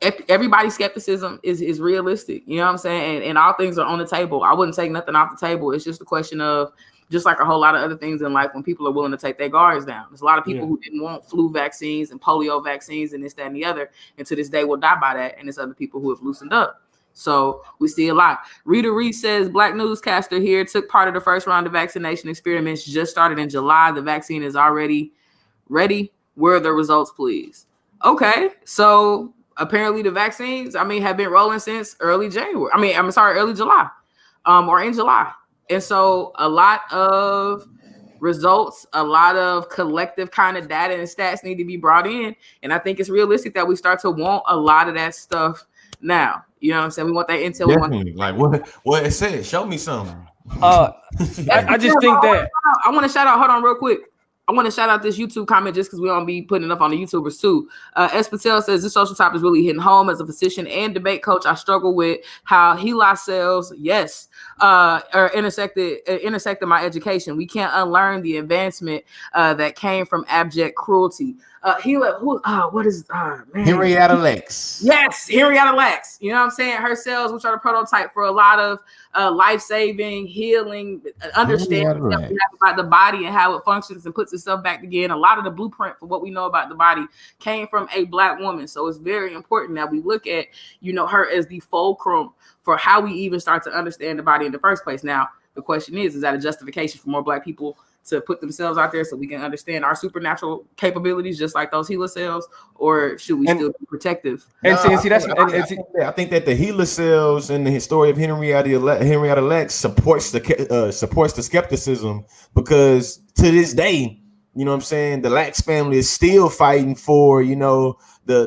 everybody's skepticism is realistic, you know what I'm saying? And all things are on the table. I wouldn't take nothing off the table. It's just a question of, just like a whole lot of other things in life, when people are willing to take their guards down. There's a lot of people who didn't want flu vaccines and polio vaccines and this, that, and the other, and to this day will die by that. And there's other people who have loosened up. So we see a lot. Rita Reese says, Black newscaster here, took part of the first round of vaccination experiments, just started in July. The vaccine is already ready. Where are the results, please? Okay, so apparently the vaccines, have been rolling since early July, or in July. And so a lot of results, a lot of collective kind of data and stats need to be brought in. And I think it's realistic that we start to want a lot of that stuff now. You know what I'm saying? We want that intel. Definitely. Like what it said. Show me something. I just think that I want to shout out. Hold on real quick. I want to shout out this YouTube comment just because we don't be putting enough on the YouTubers too. S. Patel says, this social topic is really hitting home. As a physician and debate coach, I struggle with how HeLa cells, are intersected my education. We can't unlearn the advancement that came from abject cruelty. Henrietta Lacks. Yes, Henrietta Lacks. You know what I'm saying? Her cells, which are the prototype for a lot of life-saving, healing, understanding that we have about the body and how it functions and puts itself back again. A lot of the blueprint for what we know about the body came from a Black woman. So it's very important that we look at, her as the fulcrum for how we even start to understand the body in the first place. Now, the question is that a justification for more Black people to put themselves out there so we can understand our supernatural capabilities, just like those HeLa cells, or should we still be protective? And see, I think that the HeLa cells and the story of Henrietta Lacks supports the skepticism, because to this day, you know what I'm saying, the Lacks family is still fighting for, you know, to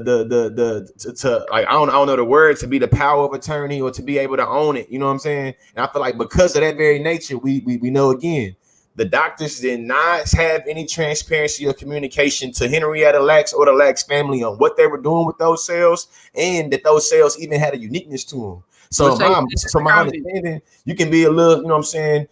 like, I don't know the word, to be the power of attorney or to be able to own it. You know what I'm saying? And I feel like because of that very nature, we know, again, the doctors did not have any transparency or communication to Henrietta Lacks or the Lacks family on what they were doing with those cells, and that those cells even had a uniqueness to them. So my understanding, you can be a little, you know what I'm saying,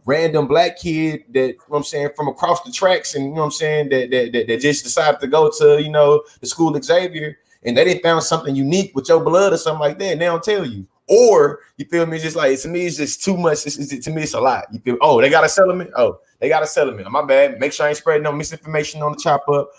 random black kid that, you know what I'm saying, from across the tracks, and you know what I'm saying, that just decided to go to, you know, the school Xavier, and they didn't found something unique with your blood or something like that, and they don't tell you. Or, you feel me, just like, to me, it's just too much. To me, it's a lot. You feel, oh, they got a settlement? Oh, they got a settlement. My bad. Make sure I ain't spreading no misinformation on the chop up.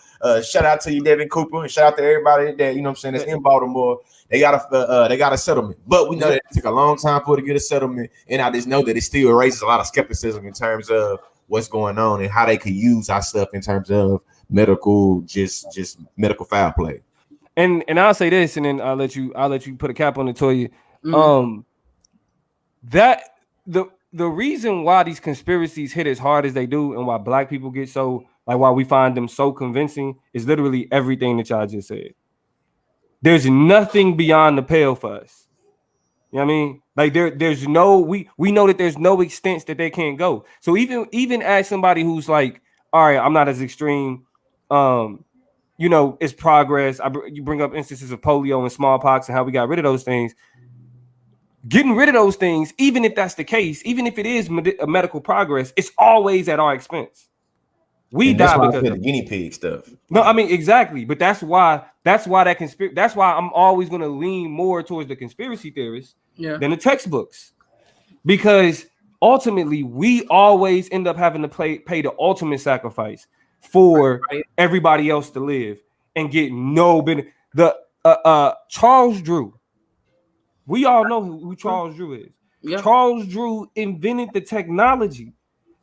Shout out to you, Devin Cooper, and shout out to everybody that, you know what I'm saying, that's in Baltimore. They got a settlement. But we know that it took a long time for it to get a settlement. And I just know that it still raises a lot of skepticism in terms of what's going on and how they could use our stuff in terms of medical, just medical foul play. And I'll say this, and then I'll let you put a cap on it, Toya. That the reason why these conspiracies hit as hard as they do, and why black people get so, like, why we find them so convincing, is literally everything that y'all just said. There's nothing beyond the pale for us. You know what I mean? Like, there's no, we know that there's no extents that they can't go. So even as somebody who's like, all right, I'm not as extreme, you know, it's progress. You bring up instances of polio and smallpox and how we got rid of those things. Getting rid of those things, even if that's the case, even if it is a medical progress, it's always at our expense. We die because of the guinea pig stuff. No, I mean, exactly. But that's why that's why I'm always going to lean more towards the conspiracy theorists than the textbooks, because ultimately we always end up having to pay the ultimate sacrifice for everybody else to live and get no benefit. The Charles Drew. We all know who Charles Drew is. Yep. Charles Drew invented the technology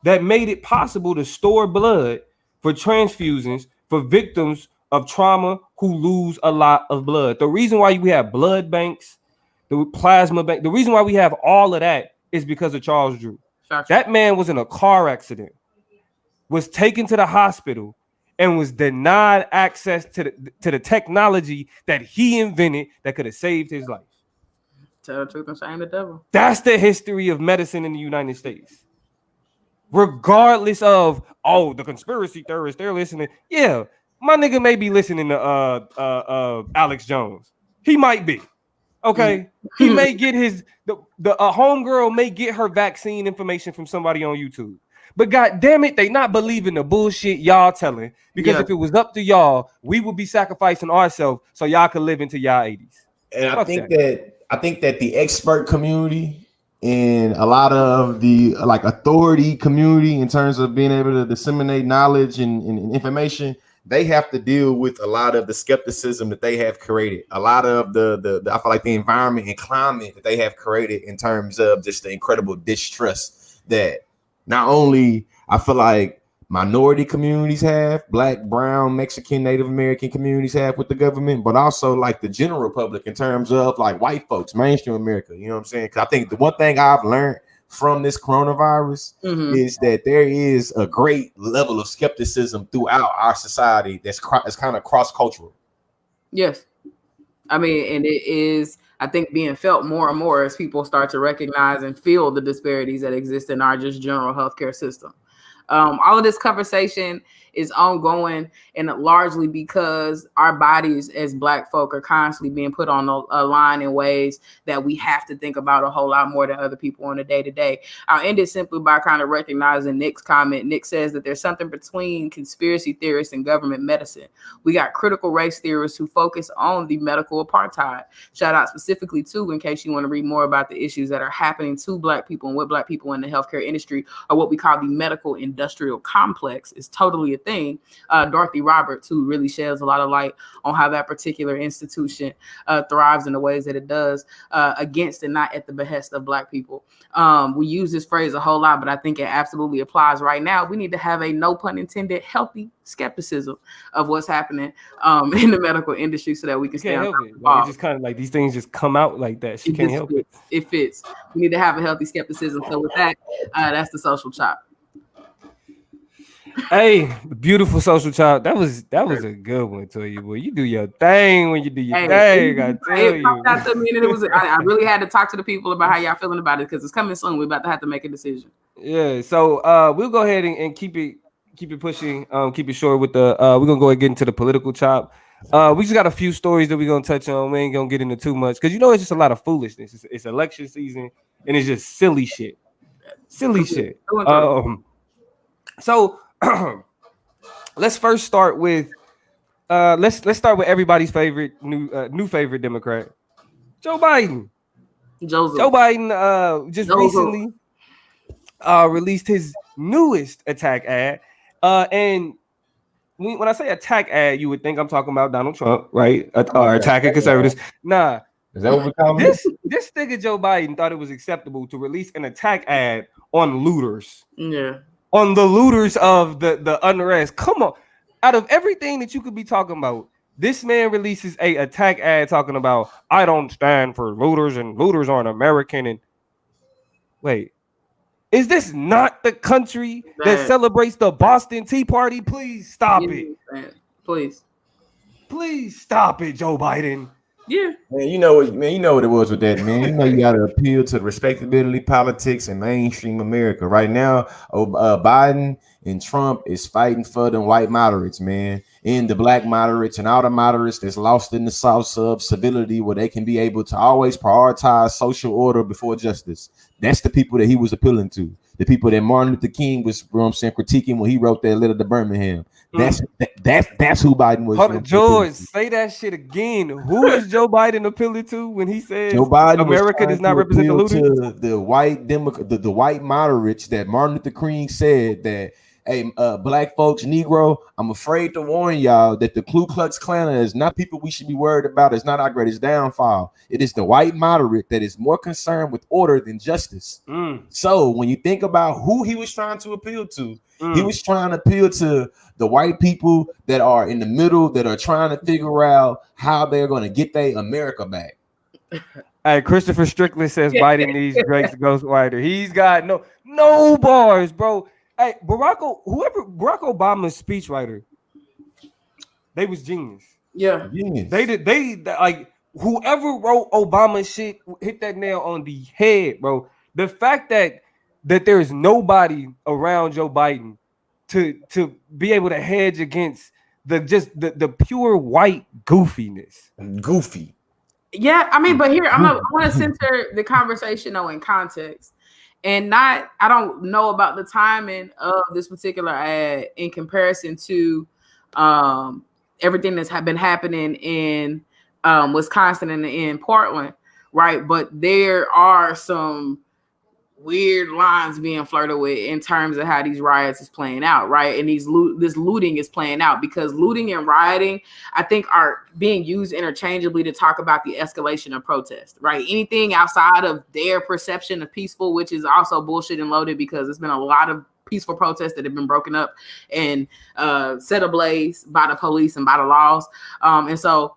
that made it possible to store blood for transfusions for victims of trauma who lose a lot of blood. The reason why we have blood banks, the plasma bank, the reason why we have all of that is because of Charles Drew. That man was in a car accident, was taken to the hospital, and was denied access to the technology that he invented that could have saved his life. Tell the truth and shame the devil. That's the history of medicine in the United States. Regardless of, the conspiracy theorists, they're listening. Yeah, my nigga may be listening to Alex Jones. He might be. Okay. He may get the homegirl may get her vaccine information from somebody on YouTube. But god damn it, they not believing the bullshit y'all telling. Because if it was up to y'all, we would be sacrificing ourselves so y'all could live into y'all 80s. And I think that the expert community and a lot of the like authority community, in terms of being able to disseminate knowledge and information, they have to deal with a lot of the skepticism that they have created, a lot of the I feel like the environment and climate that they have created in terms of just the incredible distrust that not only I feel like minority communities have, Black, brown, Mexican, Native American communities have with the government, but also like the general public in terms of like white folks, mainstream America. You know what I'm saying? Because I think the one thing I've learned from this coronavirus is that there is a great level of skepticism throughout our society that's kind of cross-cultural. Yes. I mean, and it is, I think, being felt more and more as people start to recognize and feel the disparities that exist in our just general healthcare system. All of this conversation is ongoing, and largely because our bodies as Black folk are constantly being put on a line in ways that we have to think about a whole lot more than other people on a day-to-day. I'll end it simply by kind of recognizing Nick's comment. Nick says that there's something between conspiracy theorists and government medicine. We got critical race theorists who focus on the medical apartheid. Shout out specifically to, in case you want to read more about the issues that are happening to Black people and with Black people in the healthcare industry, or what we call the medical industry. industrial complex is totally a thing. Dorothy Roberts, who really sheds a lot of light on how that particular institution thrives in the ways that it does against and not at the behest of Black people. We use this phrase a whole lot, but I think it absolutely applies right now. We need to have a, no pun intended, healthy skepticism of what's happening in the medical industry so that we can stay on top of the ball. It's just kind of like these things just come out like that. She can't help it. It fits. We need to have a healthy skepticism. So with that, that's the social chop. Hey, beautiful social chop. That was a good one, to you, boy. You do your thing when you do your thing. I tell you. I really had to talk to the people about how y'all feeling about it because it's coming soon. We're about to have to make a decision. Yeah. So we'll go ahead and keep it pushing. Keep it short with the. We're gonna go and get into the political chop. We just got a few stories that we're gonna touch on. We ain't gonna get into too much because it's just a lot of foolishness. It's election season and it's just silly shit. So let's first start with let's start with everybody's favorite new favorite Democrat, Joe Biden. Joe Biden just recently released his newest attack ad, and when I say attack ad, you would think I'm talking about Donald Trump, right? Or attacking conservatives. Nah. Is that what we call this nigga Joe Biden thought it was acceptable to release an attack ad on looters. Yeah. On the looters of the unrest. Come on. Out of everything that you could be talking about, this man releases a attack ad talking about I don't stand for looters and looters aren't American. And wait, is this not the country that celebrates the Boston Tea Party? Please stop it. Please stop it, Joe Biden. Yeah, man. You know what it was with that, man. You know you got to appeal to respectability politics and mainstream America. Right now, Biden and Trump is fighting for the white moderates, man, and the Black moderates and all the moderates that's lost in the South of civility, where they can be able to always prioritize social order before justice. That's the people that he was appealing to. The people that Martin Luther King was, critiquing when he wrote that letter to Birmingham. That's who Biden was. Hold on, George, say that shit again. Who is Joe Biden appealing to when he says Joe Biden America does not represent the looters? To the white the white moderates that Martin Luther King said that, hey, Black folks, Negro, I'm afraid to warn y'all that the Ku Klux Klan is not people we should be worried about. It's not our greatest downfall. It is the white moderate that is more concerned with order than justice. So when you think about who he was trying to appeal to, he was trying to appeal to the white people that are in the middle, that are trying to figure out how they're going to get their America back. Hey, Christopher Strickland says Biden needs Drake's ghostwriter. He's got no bars, bro. Hey, Barack Obama's speechwriter, they was genius. Yeah, genius. They like whoever wrote Obama shit hit that nail on the head, bro. The fact that there is nobody around Joe Biden to be able to hedge against the pure white goofiness. Goofy. Yeah, I mean, but here I want to center the conversation though in context. And I don't know about the timing of this particular ad in comparison to everything that's been happening in Wisconsin and in Portland, right? But there are some weird lines being flirted with in terms of how these riots is playing out, right? And this looting is playing out because looting and rioting, I think, are being used interchangeably to talk about the escalation of protest, right? Anything outside of their perception of peaceful, which is also bullshit and loaded because there's been a lot of peaceful protests that have been broken up and set ablaze by the police and by the laws. And so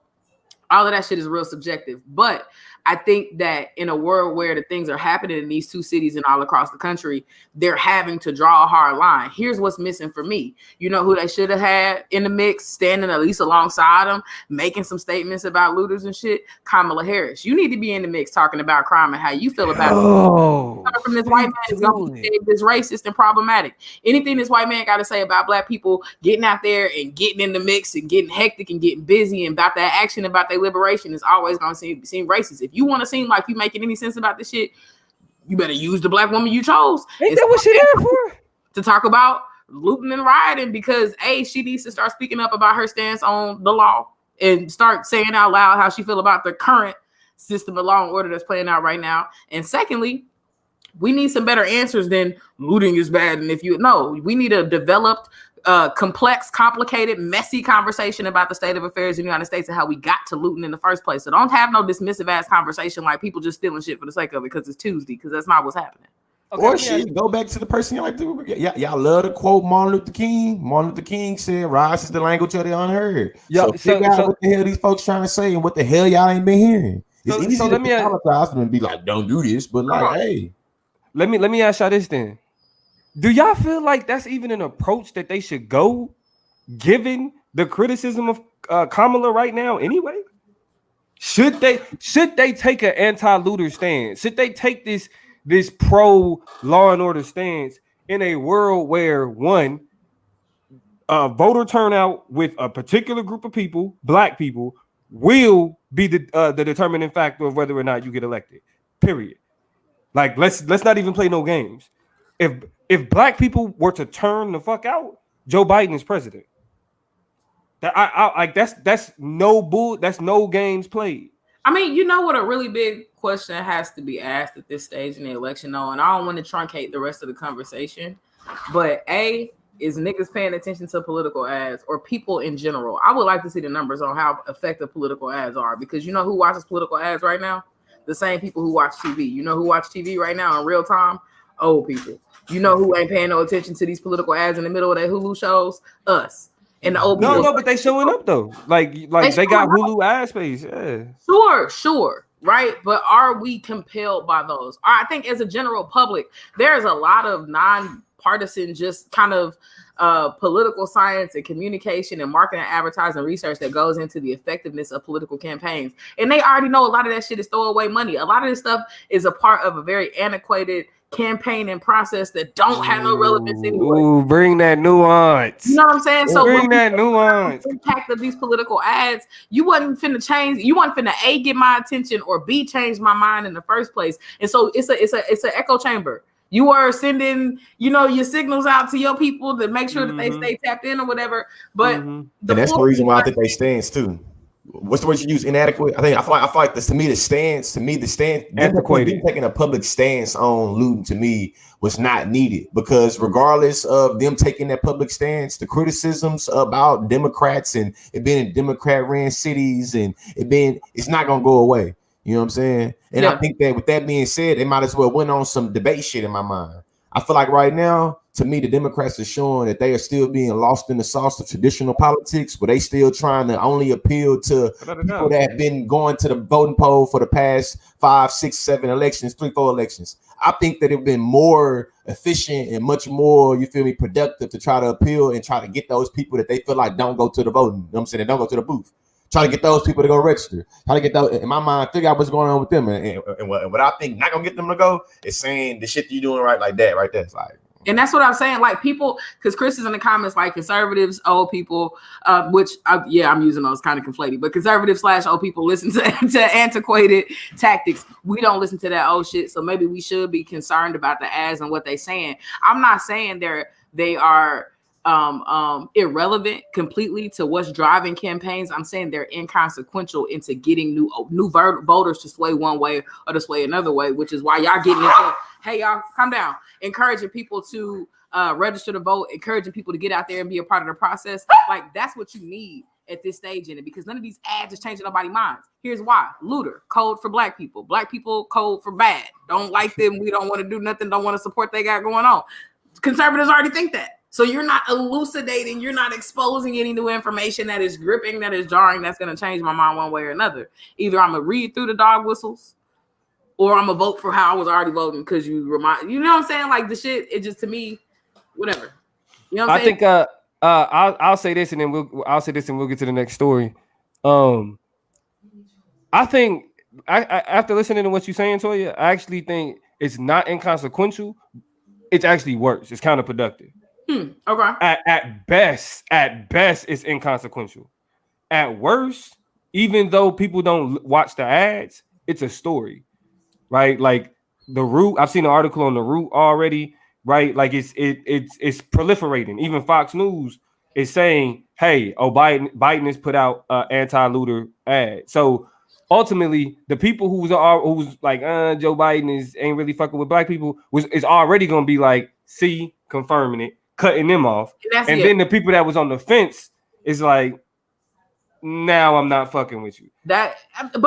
all of that shit is real subjective. But I think that in a world where the things are happening in these two cities and all across the country, they're having to draw a hard line. Here's what's missing for me. You know who they should have had in the mix, standing at least alongside them, making some statements about looters and shit? Kamala Harris. You need to be in the mix talking about crime and how you feel about it. Coming from this white man is going to be this racist and problematic. Anything this white man got to say about Black people getting out there and getting in the mix and getting hectic and getting busy and about that action, about their liberation is always going to seem racist. If you want to seem like you making any sense about this shit, you better use the Black woman you chose. Ain't that what she there for? To talk about looting and rioting because she needs to start speaking up about her stance on the law and start saying out loud how she feel about the current system of law and order that's playing out right now. And secondly, We need some better answers than looting is bad. And we need a developed, complex, complicated, messy conversation about the state of affairs in the United States and how we got to looting in the first place. So don't have no dismissive ass conversation like people just stealing shit for the sake of it because it's Tuesday, because that's not what's happening. Okay, or shit, go back to the person y'all like to. Y'all love to quote Martin Luther King. Martin Luther King said, "Rise is the language of the unheard." So figure out what the hell these folks trying to say and what the hell y'all ain't been hearing. It's easy to apologize and be like, "Don't do this," but like, hey, let me ask y'all this then. Do y'all feel like that's even an approach that they should go, given the criticism of Kamala right now? Anyway, should they take an anti-looter stance? Should they take this pro law and order stance in a world where one voter turnout with a particular group of people, black people, will be the determining factor of whether or not you get elected? Period. Like let's not even play no games. If black people were to turn the fuck out, Joe Biden is president. That's no bull. That's no games played. I mean, you know what a really big question has to be asked at this stage in the election, though, and I don't want to truncate the rest of the conversation, but is niggas paying attention to political ads or people in general? I would like to see the numbers on how effective political ads are, because you know who watches political ads right now? The same people who watch TV. You know who watch TV right now in real time? Old people. You know who ain't paying no attention to these political ads in the middle of their Hulu shows? Us. And the old people. No, but they showing up though. Like they got Hulu ad space. Yeah. Sure. Right. But are we compelled by those? I think as a general public, there's a lot of nonpartisan, just kind of political science and communication and marketing, advertising research that goes into the effectiveness of political campaigns. And they already know a lot of that shit is throwaway money. A lot of this stuff is a part of a very antiquated campaigning process that don't have no relevance anyway. Ooh, bring that nuance. You know what I'm saying? So bring that nuance. The impact of these political ads, you wasn't finna change. You wasn't finna A, get my attention, or B, change my mind in the first place. And so it's an echo chamber. You are sending, your signals out to your people to make sure that they stay tapped in or whatever. But and that's the reason why I think they stands too. What's the word you use? Inadequate. I feel like this, to me the stance, antiquated. Taking a public stance on looting to me was not needed, because regardless of them taking that public stance, the criticisms about Democrats and it being in Democrat-ran cities and it's not gonna go away. You know what I'm saying? And I think that with that being said, they might as well went on some debate shit in my mind. I feel like right now, to me, the Democrats are showing that they are still being lost in the sauce of traditional politics, but they still trying to only appeal to people that have been going to the voting poll for the past 5, 6, 7 elections, 3, 4 elections. I think that it would been more efficient and much more, productive to try to appeal and try to get those people that they feel like don't go to the voting. You know what I'm saying? They don't go to the booth. Try to get those people to go register. Try to get those, in my mind, figure out what's going on with them. And what I think not gonna get them to go is saying the shit you're doing right like that, right there. It's like, and that's what I'm saying. Like people, because Chris is in the comments, like conservatives, old people, I'm using those kind of conflated, but conservative / old people listen to antiquated tactics. We don't listen to that old shit. So maybe we should be concerned about the ads and what they're saying. I'm not saying they are irrelevant completely to what's driving campaigns. I'm saying they're inconsequential into getting new voters to sway one way or to sway another way, which is why y'all getting into, hey, y'all, calm down, encouraging people to register to vote, encouraging people to get out there and be a part of the process. Like, that's what you need at this stage in it, because none of these ads is changing nobody's minds. Here's why. Looter, code for black people, code for bad. Don't like them. We don't want to do nothing. Don't want to support they got going on. Conservatives already think that. So you're not elucidating, you're not exposing any new information that is gripping, that is jarring, that's going to change my mind one way or another. Either I'm going to read through the dog whistles or I'm going to vote for how I was already voting because you know what I'm saying? Like the shit, it just, to me, whatever. You know what I'm saying? I think I'll say this and then we'll get to the next story. I think I after listening to what you're saying, Toya, I actually think it's not inconsequential. It's actually worse. It's counterproductive. Okay. At best, it's inconsequential. At worst, even though people don't watch the ads, it's a story, right? Like The Root. I've seen an article on The Root already, right? Like it's proliferating. Even Fox News is saying, "Hey, Biden has put out an anti-looter ad." So ultimately the people who's like Joe Biden ain't really fucking with black people is already gonna be like, see, confirming it, cutting them off, and then the people that was on the fence is like, now I'm not fucking with you. But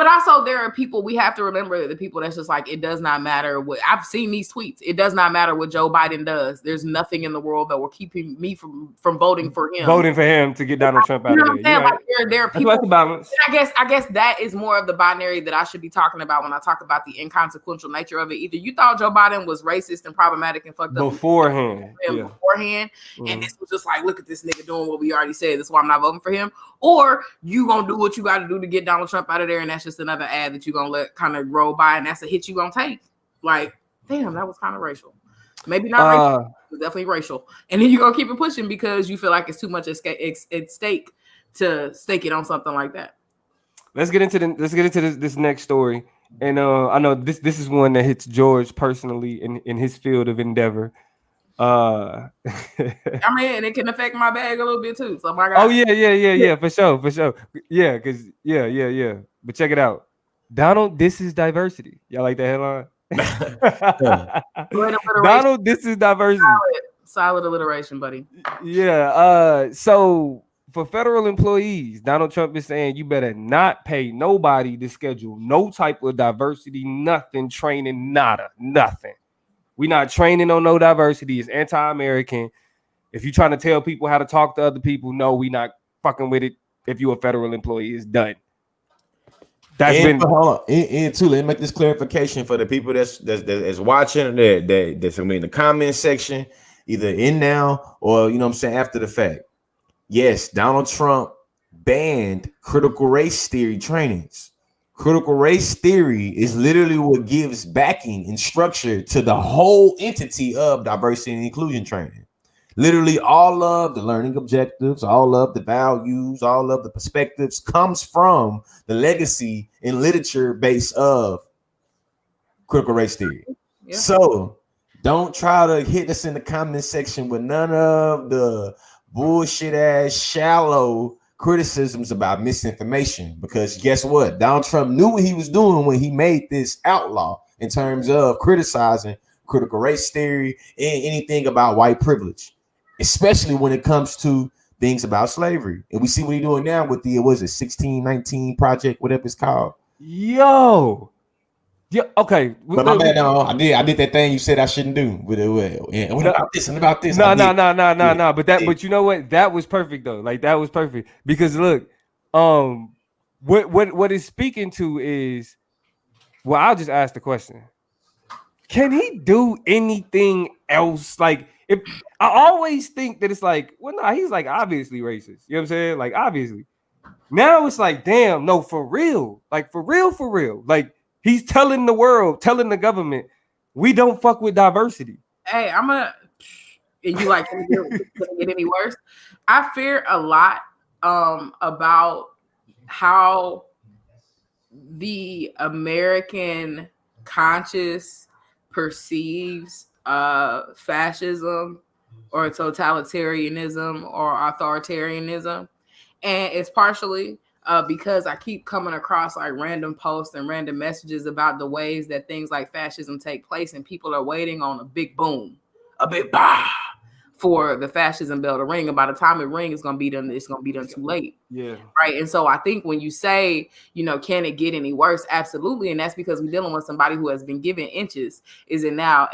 also there are people, we have to remember that the people that's just like, it does not matter what I've seen these tweets. It does not matter what Joe Biden does. There's nothing in the world that will keep me from voting for him. Voting for him to get Donald Trump out of there. Like there are people. That's balance. I guess that is more of the binary that I should be talking about when I talk about the inconsequential nature of it. Either you thought Joe Biden was racist and problematic and fucked up beforehand, and this was just like, look at this nigga doing what we already said. That's why I'm not voting for him. Or you gonna do what you got to do to get Donald Trump out of there, and that's just another ad that you're gonna let kind of roll by, and that's a hit you gonna take. Like, damn, that was kind of racial. Maybe not racial, it was definitely racial. And then you're gonna keep it pushing because you feel like it's too much at stake to stake it on something like that. Let's get into this next story. And I know this is one that hits George personally in his field of endeavor. I mean, and it can affect my bag a little bit too. So my God. Oh yeah, for sure. Yeah, because yeah. But check it out. Donald, this is diversity. Y'all like that headline? Donald, this is diversity. Solid alliteration, buddy. Yeah. So for federal employees, Donald Trump is saying you better not pay nobody to schedule no type of diversity, nothing, training, nothing. We're not training on no diversity. It's anti-American. If you're trying to tell people how to talk to other people, no, we not fucking with it. If you're a federal employee, it's done. Hold on. Too, let me make this clarification for the people that's watching that's in the comment section, either in now or after the fact. Yes, Donald Trump banned critical race theory trainings. Critical race theory is literally what gives backing and structure to the whole entity of diversity and inclusion training. Literally all of the learning objectives, all of the values, all of the perspectives comes from the legacy and literature base of critical race theory. Yeah. So don't try to hit us in the comment section with none of the bullshit ass shallow criticisms about misinformation, because guess what? Donald Trump knew what he was doing when he made this outlaw in terms of criticizing critical race theory and anything about white privilege, especially when it comes to things about slavery. And we see what he's doing now with the 1619 project, whatever it's called. Yo. Yeah, okay. But my bad, no, I did that thing you said I shouldn't do. What about this and about this? No. But you know what? That was perfect though. Like that was perfect because look, what it's speaking to is, well, I'll just ask the question: can he do anything else? Like, if I always think that it's like, well, no, he's like obviously racist. You know what I'm saying? Like obviously. Now it's like, damn, no, for real, like for real, like. He's telling the world, telling the government, we don't fuck with diversity. Hey, and you like, can it get any worse? I fear a lot about how the American conscious perceives fascism or totalitarianism or authoritarianism. And it's partially because I keep coming across like random posts and random messages about the ways that things like fascism take place, and people are waiting on a big boom, a big bah for the fascism bell to ring. And by the time it rings, it's gonna be done too late. Yeah. Right. And so I think when you say, can it get any worse? Absolutely. And that's because we're dealing with somebody who has been given inches, is now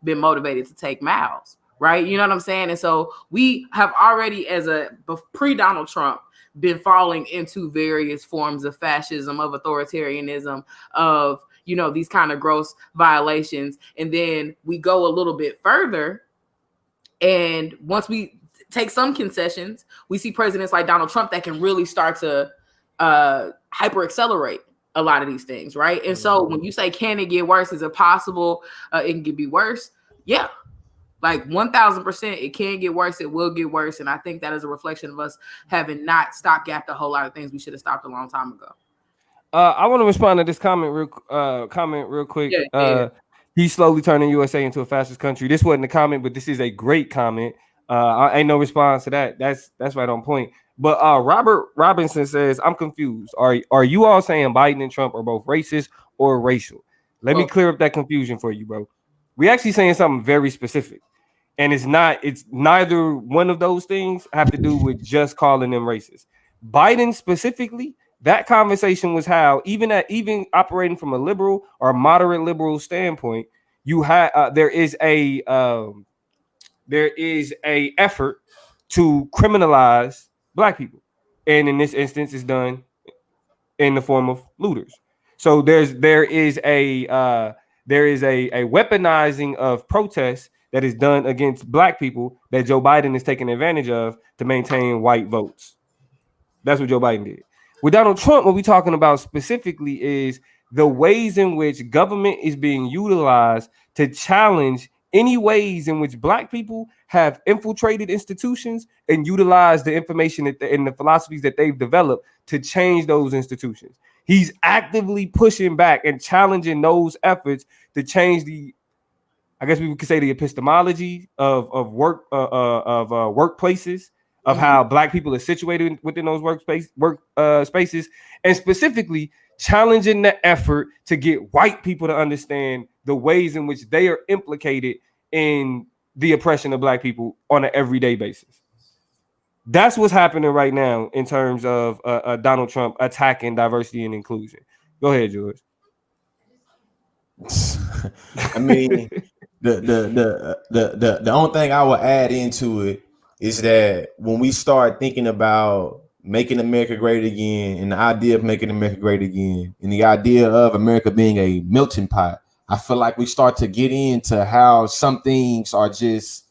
been motivated to take miles. Right. You know what I'm saying? And so we have already, as a pre-Donald Trump, been falling into various forms of fascism, of authoritarianism, of, these kind of gross violations. And then we go a little bit further. And once we take some concessions, we see presidents like Donald Trump that can really start to hyper accelerate a lot of these things. Right. And so when you say, can it get worse? Is it possible it can be worse? Yeah. Like 1000%, it can get worse. It will get worse. And I think that is a reflection of us having not stopgapped a whole lot of things we should have stopped a long time ago. I want to respond to this comment real quick. Yeah. He's slowly turning USA into a fascist country. This wasn't a comment, but this is a great comment. I ain't no response to that. That's right on point. But Robert Robinson says, I'm confused. Are you all saying Biden and Trump are both racist or racial? Let me clear up that confusion for you, bro. We actually saying something very specific. And it's neither one of those things have to do with just calling them racist. Biden specifically, that conversation was how even operating from a liberal or moderate liberal standpoint, you have there is a effort to criminalize black people, and in this instance, it's done in the form of looters. So there is a weaponizing of protests that is done against black people that Joe Biden is taking advantage of to maintain white votes. That's what Joe Biden did. With Donald Trump, what we're talking about specifically is the ways in which government is being utilized to challenge any ways in which black people have infiltrated institutions and utilized the information and the philosophies that they've developed to change those institutions. He's actively pushing back and challenging those efforts to change I guess we could say the epistemology of workplaces, of how black people are situated within those spaces, and specifically challenging the effort to get white people to understand the ways in which they are implicated in the oppression of black people on an everyday basis. That's what's happening right now in terms of Donald Trump attacking diversity and inclusion. Go ahead, George. I mean, the only thing I would add into it is that when we start thinking about making America great again, and the idea of making America great again, and the idea of America being a melting pot, I feel like we start to get into how some things are just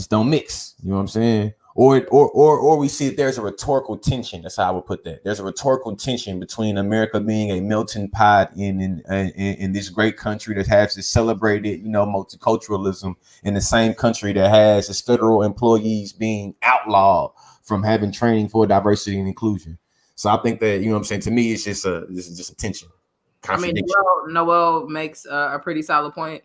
don't mix. You know what I'm saying? Or we see that there's a rhetorical tension. That's how I would put that. There's a rhetorical tension between America being a melting pot in this great country that has this celebrated, multiculturalism, in the same country that has its federal employees being outlawed from having training for diversity and inclusion. So I think that, to me, it's just a tension. I mean, Noel makes a pretty solid point.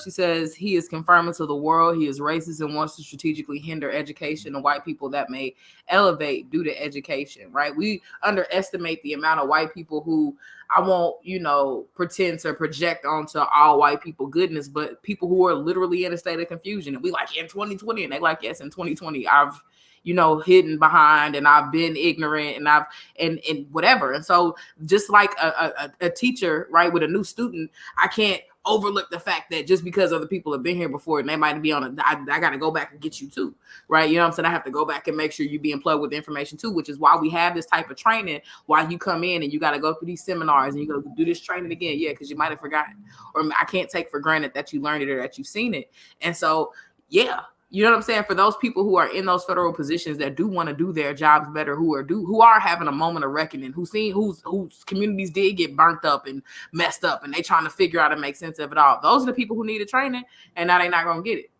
She says he is confirming to the world he is racist and wants to strategically hinder education of white people that may elevate due to education, right? We underestimate the amount of white people who I won't, pretend to project onto all white people goodness, but people who are literally in a state of confusion. And we like, in 2020, and they like, yes, in 2020, I've hidden behind and I've been ignorant and and whatever. And so just like a teacher, right, with a new student, I can't overlook the fact that just because other people have been here before and they might be on I got to go back and get you too, right? You know what I'm saying? I have to go back and make sure you being plugged with the information too, which is why we have this type of training. Why you come in and you got to go through these seminars and you got to do this training again. Yeah, because you might have forgotten, or I can't take for granted that you learned it or that you've seen it. And so, yeah. You know what I'm saying? For those people who are in those federal positions that do want to do their jobs better, who are having a moment of reckoning, whose communities did get burnt up and messed up, and they trying to figure out and make sense of it all. Those are the people who need a training, and now they're not gonna get it.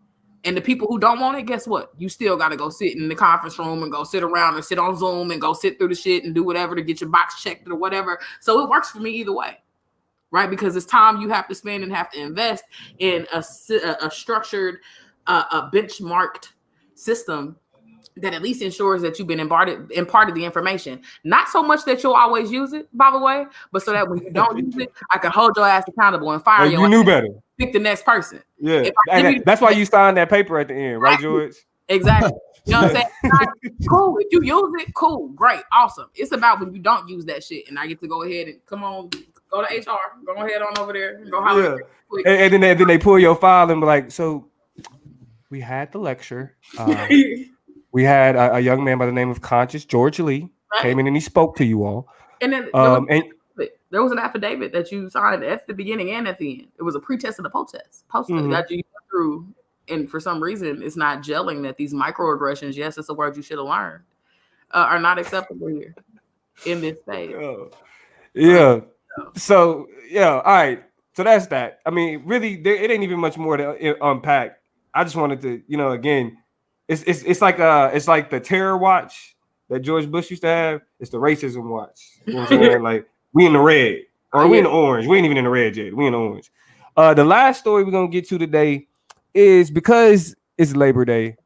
And the people who don't want it, guess what? You still got to go sit in the conference room and go sit around and sit on Zoom and go sit through the shit and do whatever to get your box checked or whatever. So it works for me either way, right? Because it's time you have to spend and have to invest in a structured, a benchmarked system that at least ensures that you've been imparted the information. Not so much that you'll always use it, by the way, but so that when you don't use it, I can hold your ass accountable and fire you. You knew better. Pick the next person. Yeah, that's why you signed that paper at the end, right, George? Exactly. You know what I'm saying? Cool. If you use it, cool, great, awesome. It's about when you don't use that shit, and I get to go ahead and come on, go to HR, go ahead on over there, and go holler. Yeah. And then they pull your file and be like, so. We had the lecture. We had a young man by the name of Conscious George Lee came in and he spoke to you all. And then there was an affidavit that you signed at the beginning and at the end. It was a pretest of the poster that you went through. And for some reason, it's not gelling that these microaggressions, yes, it's a word you should have learned, are not acceptable here in this state. Yeah. So, yeah. All right. So that's that. I mean, really, it ain't even much more to unpack. I just wanted to, again, it's like the terror watch that George Bush used to have. It's the racism watch. You know what I'm saying? Like we in the red or we in the orange. We ain't even in the red yet. We in the orange. The last story we're gonna get to today is because it's Labor Day.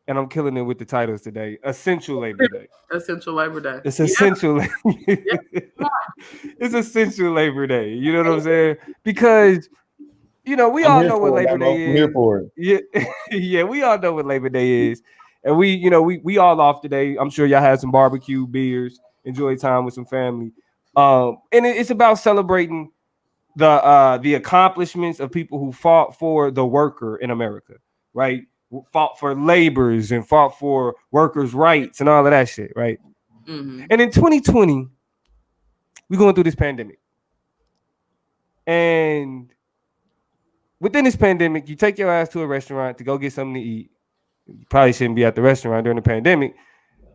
and I'm killing it with the titles today. Essential Labor Day. Essential Labor Day. It's essential. It's essential Labor Day. You know what I'm saying? Because we all know what Labor Day is. I'm here for it. Yeah, yeah, we all know what Labor Day is, and we all off today. I'm sure y'all had some barbecue, beers, enjoy time with some family. And it's about celebrating the accomplishments of people who fought for the worker in America, right? Fought for laborers and fought for workers' rights and all of that shit, right? Mm-hmm. And in 2020, we're going through this pandemic. And within this pandemic, you take your ass to a restaurant to go get something to eat. You probably shouldn't be at the restaurant during the pandemic,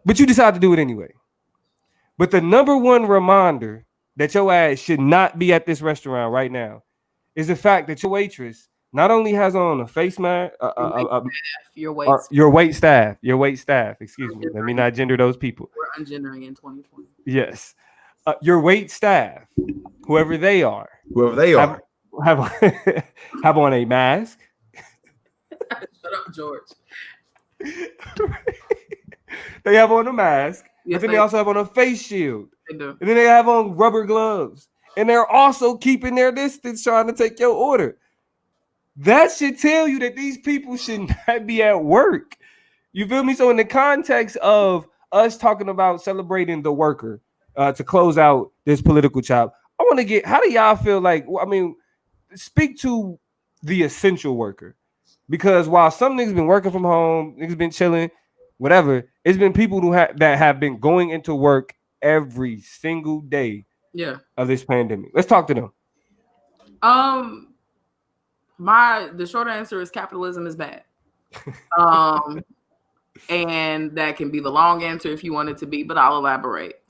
but you decide to do it anyway. But the number one reminder that your ass should not be at this restaurant right now is the fact that your waitress not only has on a face mask, Your wait staff. Excuse me. Let me not gender those people. We're ungendering in 2020. Yes, your wait staff, whoever they are, have on a mask. Shut up, George. They have on a mask, Yes, but then they also have on a face shield. They do. And then they have on rubber gloves. And they're also keeping their distance trying to take your order. That should tell you that these people should not be at work. You feel me? So in the context of us talking about celebrating the worker to close out this political chop, I want to get, how do y'all feel like, speak to the essential worker. Because while some niggas been working from home, niggas been chilling, whatever, it's been people that have been going into work every single day of this pandemic. Let's talk to them. The short answer is capitalism is bad. And that can be the long answer if you want it to be, but I'll elaborate.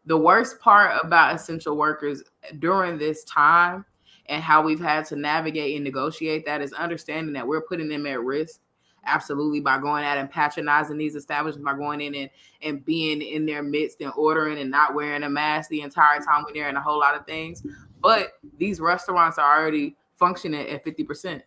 The worst part about essential workers during this time and how we've had to navigate and negotiate that is understanding that we're putting them at risk. Absolutely, by going out and patronizing these establishments, by going in and being in their midst and ordering and not wearing a mask the entire time we're there and a whole lot of things. But these restaurants are already functioning at 50%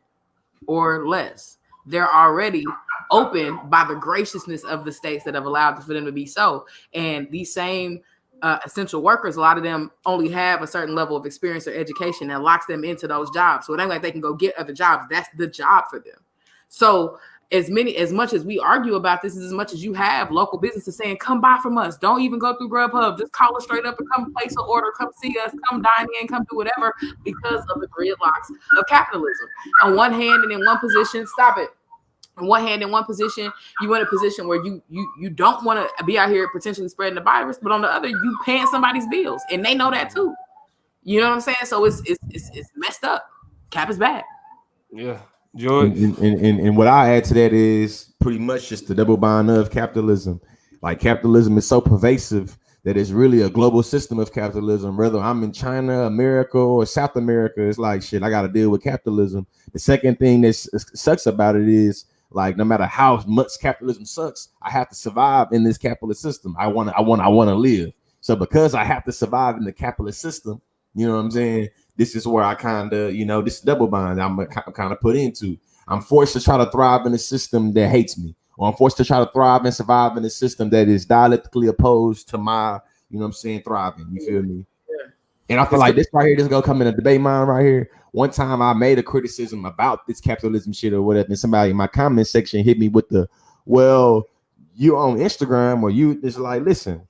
or less. They're already open by the graciousness of the states that have allowed for them to be so. And these same essential workers, a lot of them only have a certain level of experience or education that locks them into those jobs. So it ain't like they can go get other jobs. That's the job for them. So as much as we argue about this, as much as you have local businesses saying, come buy from us, don't even go through Grubhub, just call us straight up and come place an order, come see us, come dine in, come do whatever, because of the gridlocks of capitalism. On one hand and in one position, stop it. On one hand, in one position, you in a position where you don't want to be out here potentially spreading the virus, but on the other, you paying somebody's bills, and they know that too. You know what I'm saying? So it's messed up. Cap is bad. Yeah. George. And what I add to that is pretty much just the double bind of capitalism. Like capitalism is so pervasive that it's really a global system of capitalism. Whether I'm in China, America, or South America, it's like shit. I got to deal with capitalism. The second thing that sucks about it is like no matter how much capitalism sucks, I have to survive in this capitalist system. I want to live. So because I have to survive in the capitalist system, you know what I'm saying? This is where I kind of, this double bind I'm kind of put into. I'm forced to try to thrive in a system that hates me, or I'm forced to try to thrive and survive in a system that is dialectically opposed to my, thriving. You feel me? Yeah. And I feel like this right here, this is gonna come in a debate mind right here. One time I made a criticism about this capitalism shit or whatever, and somebody in my comment section hit me with the, well, you on Instagram or you, it's like, listen,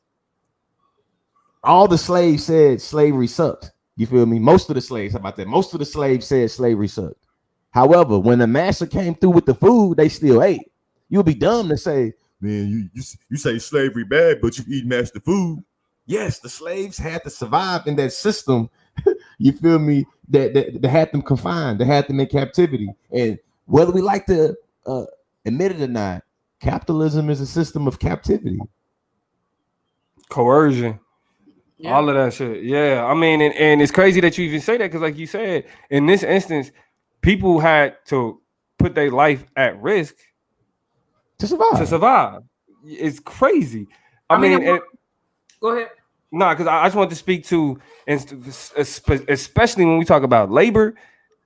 all the slaves said slavery sucked. You feel me? Most of the slaves, how about that? Most of the slaves said slavery sucked. However, when the master came through with the food, they still ate. You'll be dumb to say, man, you say slavery bad, but you eat master food. Yes, the slaves had to survive in that system. You feel me? That had them confined, that had them in captivity. And whether we like to admit it or not, capitalism is a system of captivity. Coercion. Yeah. All of that shit. Yeah. I mean, and it's crazy that you even say that because, like you said, in this instance, people had to put their life at risk to survive. It's crazy. I mean, go ahead. No, because I just want to speak to, especially when we talk about labor,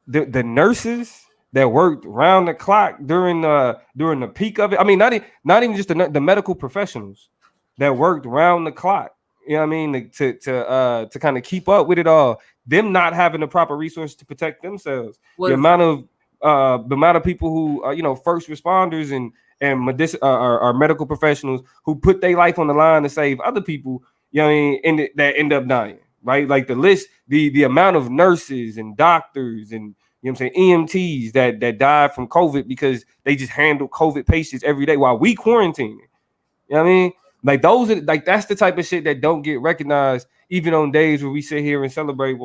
the nurses, that worked round the clock during the peak of it. I mean, not even just the medical professionals that worked round the clock. You know what I mean? To kind of keep up with it all. Them not having the proper resources to protect themselves. The amount of people who are, first responders and are medical professionals who put their life on the line to save other people. You know what I mean? That end up dying. Right? Like the list, the amount of nurses and doctors and EMTs that died from COVID because they just handle COVID patients every day while we quarantining. You know what I mean? Like that's the type of shit that don't get recognized even on days where we sit here and celebrate,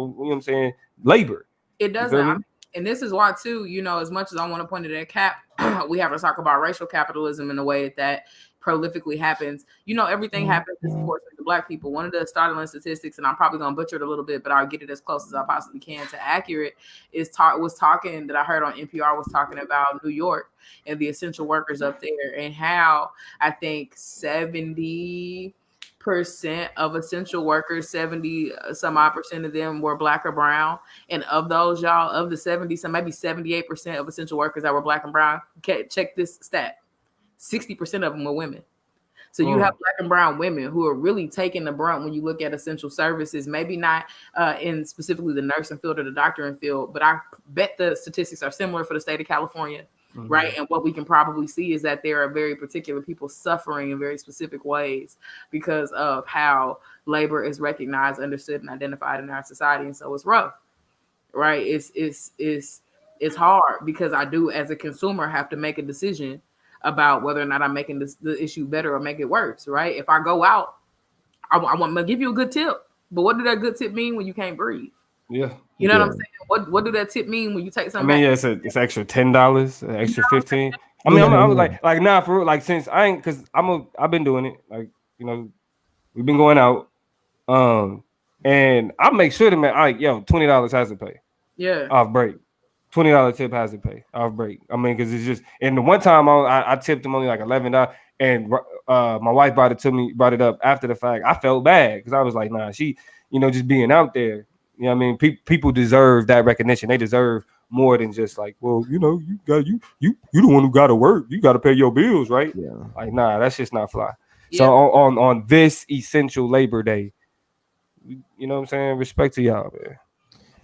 labor. It doesn't. And this is why too, as much as I want to point it at Cap, we have to talk about racial capitalism in a way that prolifically happens. Everything happens disproportionately to Black people. One of the startling statistics, and I'm probably gonna butcher it a little bit, but I'll get it as close as I possibly can to accurate, was talking that I heard on NPR was talking about New York and the essential workers up there and how I think 70% of essential workers, 70 some odd percent of them were Black or brown. And of those, y'all, of the 70, some maybe 78% of essential workers that were Black and brown, check this stat. 60% of them were women. So you have Black and brown women who are really taking the brunt when you look at essential services, maybe not in specifically the nursing field or the doctoring field, but I bet the statistics are similar for the state of California, right? And what we can probably see is that there are very particular people suffering in very specific ways because of how labor is recognized, understood, and identified in our society. And so it's rough, right? It's hard because I do, as a consumer, have to make a decision about whether or not I'm making the issue better or make it worse, right? If I go out, I want to give you a good tip, but what did that good tip mean when you can't breathe? Yeah, you know what I'm saying. What do that tip mean when you take something? I mean, yeah, it's extra $10, extra 15. I mean, I'm like nah, for real. Like since I ain't, cause I've been doing it. Like we've been going out, and I make sure to $20 has to pay. Yeah, off break. $20 tip has to pay off break. I mean, because it's just, and the one time I tipped him only like $11, and my wife brought it up after the fact. I felt bad because I was like, nah, she, just being out there. You know what I mean? People deserve that recognition. They deserve more than just like, well, you the one who got to work. You got to pay your bills, right? Yeah. Like, nah, that's just not fly. Yeah. So on this essential Labor Day, you know what I'm saying? Respect to y'all, man.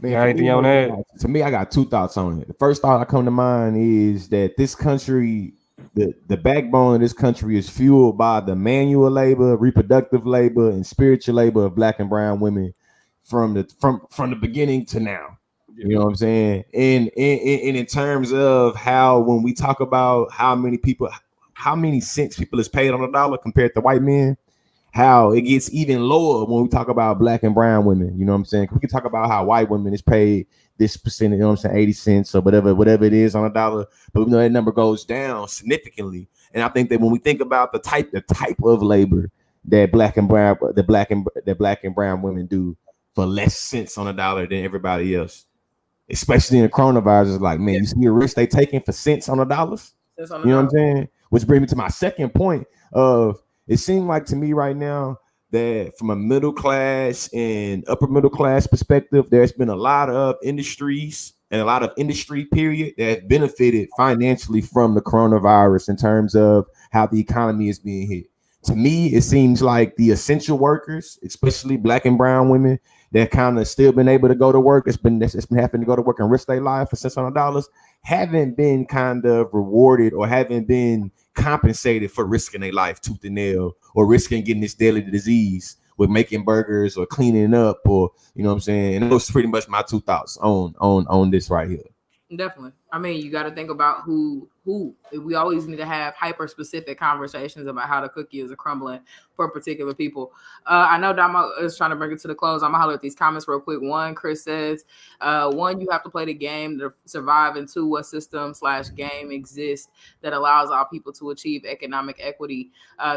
Anything on that? To me, I got two thoughts on it. The first thought that come to mind is that this country, the backbone of this country is fueled by the manual labor, reproductive labor, and spiritual labor of Black and brown women from the beginning to now. You know what I'm saying? And in terms of how, when we talk about how many cents people is paid on a dollar compared to white men, how it gets even lower when we talk about Black and brown women. You know what I'm saying? We can talk about how white women is paid this percentage, you know what I'm saying, 80 cents or whatever it is on a dollar, but we know that number goes down significantly. And I think that when we think about the type of labor that Black and brown women do for less cents on a dollar than everybody else, especially in the coronavirus, is like, man, you see the risk they taking for cents on the dollars. You know what I'm saying? Which brings me to my second point of, it seems like to me right now that from a middle class and upper middle class perspective, there's been a lot of industries and a lot of industry period that have benefited financially from the coronavirus in terms of how the economy is being hit. To me, it seems like the essential workers, especially Black and brown women, that kind of still been able to go to work, it's been having to go to work and risk their life for $600, haven't been kind of rewarded or haven't been compensated for risking their life tooth and nail, or risking getting this deadly disease with making burgers or cleaning up, or you know what I'm saying. And those pretty much my two thoughts on this right here. Definitely. I mean, you got to think about who we always need to have hyper specific conversations about how the cookies are crumbling for particular people. I know Damo is trying to bring it to the close. I'm gonna holler at these comments real quick. One, Chris says, one, you have to play the game to survive, and two, what system/game exists that allows all people to achieve economic equity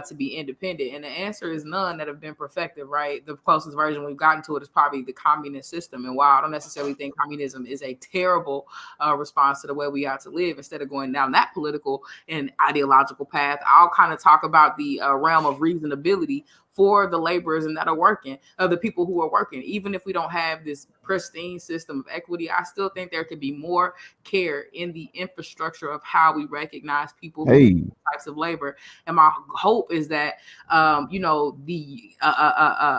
to be independent? And the answer is none that have been perfected, right? The closest version we've gotten to it is probably the communist system. And while I don't necessarily think communism is a terrible response to the way we ought to live, instead of going down that that political and ideological path. I'll kind of talk about the realm of reasonability for the laborers and that are working, the people who are working. Even if we don't have this pristine system of equity, I still think there could be more care in the infrastructure of how we recognize people who do types of labor. And my hope is that, the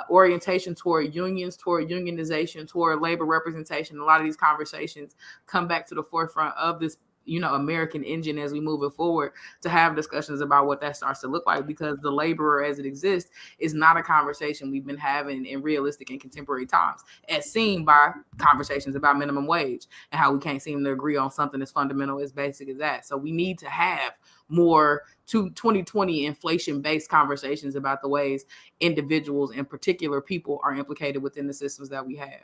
orientation toward unions, toward unionization, toward labor representation, a lot of these conversations come back to the forefront of this American engine as we move it forward, to have discussions about what that starts to look like, because the laborer as it exists is not a conversation we've been having in realistic and contemporary times, as seen by conversations about minimum wage and how we can't seem to agree on something as fundamental, as basic as that. So we need to have more 2020 inflation-based conversations about the ways individuals and particular people are implicated within the systems that we have.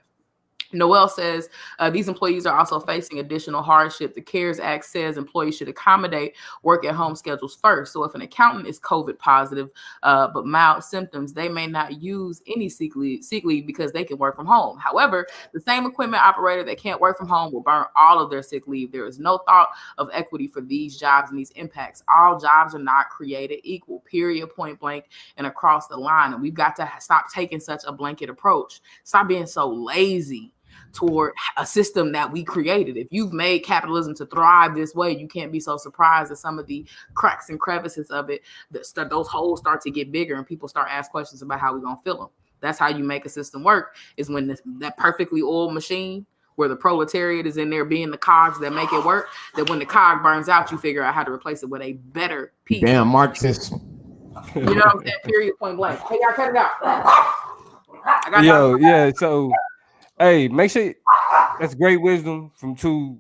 Noel says these employees are also facing additional hardship. The CARES Act says employees should accommodate work at home schedules first. So if an accountant is COVID positive, but mild symptoms, they may not use any sick leave because they can work from home. However, the same equipment operator that can't work from home will burn all of their sick leave. There is no thought of equity for these jobs and these impacts. All jobs are not created equal, period, point blank, and across the line. And we've got to stop taking such a blanket approach. Stop being so lazy toward a system that we created. If you've made capitalism to thrive this way, you can't be so surprised that some of the cracks and crevices of it, those holes start to get bigger and people start asking questions about how we're going to fill them. That's how you make a system work, is when that perfectly oiled machine where the proletariat is in there being the cogs that make it work, that when the cog burns out, you figure out how to replace it with a better piece. Damn Marxist. You know what I'm saying? Period, point blank. Hey, y'all cut it out. Yeah. So, hey, make sure that's great wisdom from two,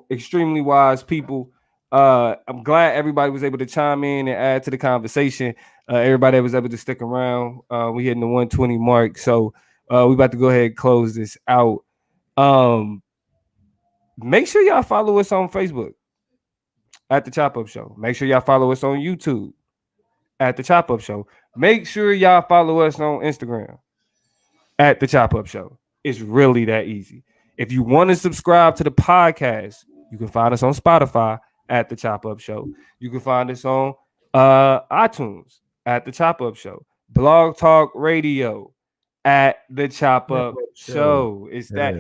extremely wise people. I'm glad everybody was able to chime in and add to the conversation. Everybody that was able to stick around. We hitting the 120 mark, so we about to go ahead and close this out. Make sure y'all follow us on Facebook at The Chop Up Show. Make sure y'all follow us on YouTube at The Chop Up Show. Make sure y'all follow us on Instagram at The Chop Up Show. It's really that easy. If you want to subscribe to the podcast, you can find us on Spotify at The Chop Up Show. You can find us on iTunes at The Chop Up Show. Blog Talk Radio at The Chop Up Show. It's that.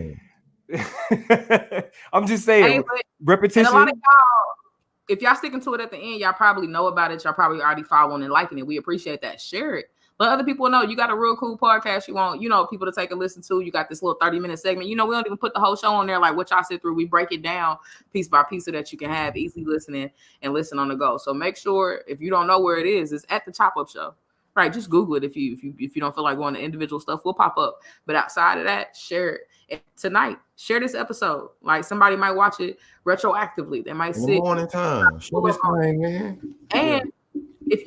I'm just saying, repetition. And a lot of y'all, if y'all sticking to it at the end, y'all probably know about it. Y'all probably already following and liking it. We appreciate that. Share it. Let other people know you got a real cool podcast you want, people to take a listen to. You got this little 30-minute segment. We don't even put the whole show on there like what y'all sit through. We break it down piece by piece so that you can have easy listening and listen on the go. So make sure, if you don't know where it is, it's at The Chop Up Show. Right, just Google it if you don't feel like going to individual stuff, will pop up. But outside of that, share it. And tonight, share this episode. Like, somebody might watch it retroactively. They might see morning time. Show this thing, man. And if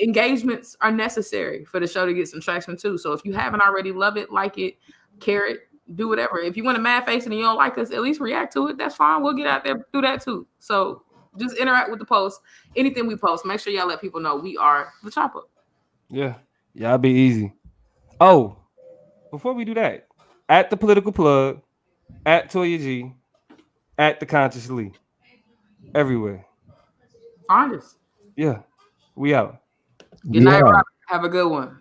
engagements are necessary for the show to get some traction too. So if you haven't already, love it, like it, care it, do whatever. If you want a mad face and you don't like us, at least react to it. That's fine. We'll get out there, do that too. So just interact with the post. Anything we post, make sure y'all let people know we are The Chop Up. Yeah, y'all be easy. Oh, before we do that, at The Political Plug, at Toya G, at The Conscious Lee, everywhere. Find us. Yeah, we out. Good night, Rob. Have a good one.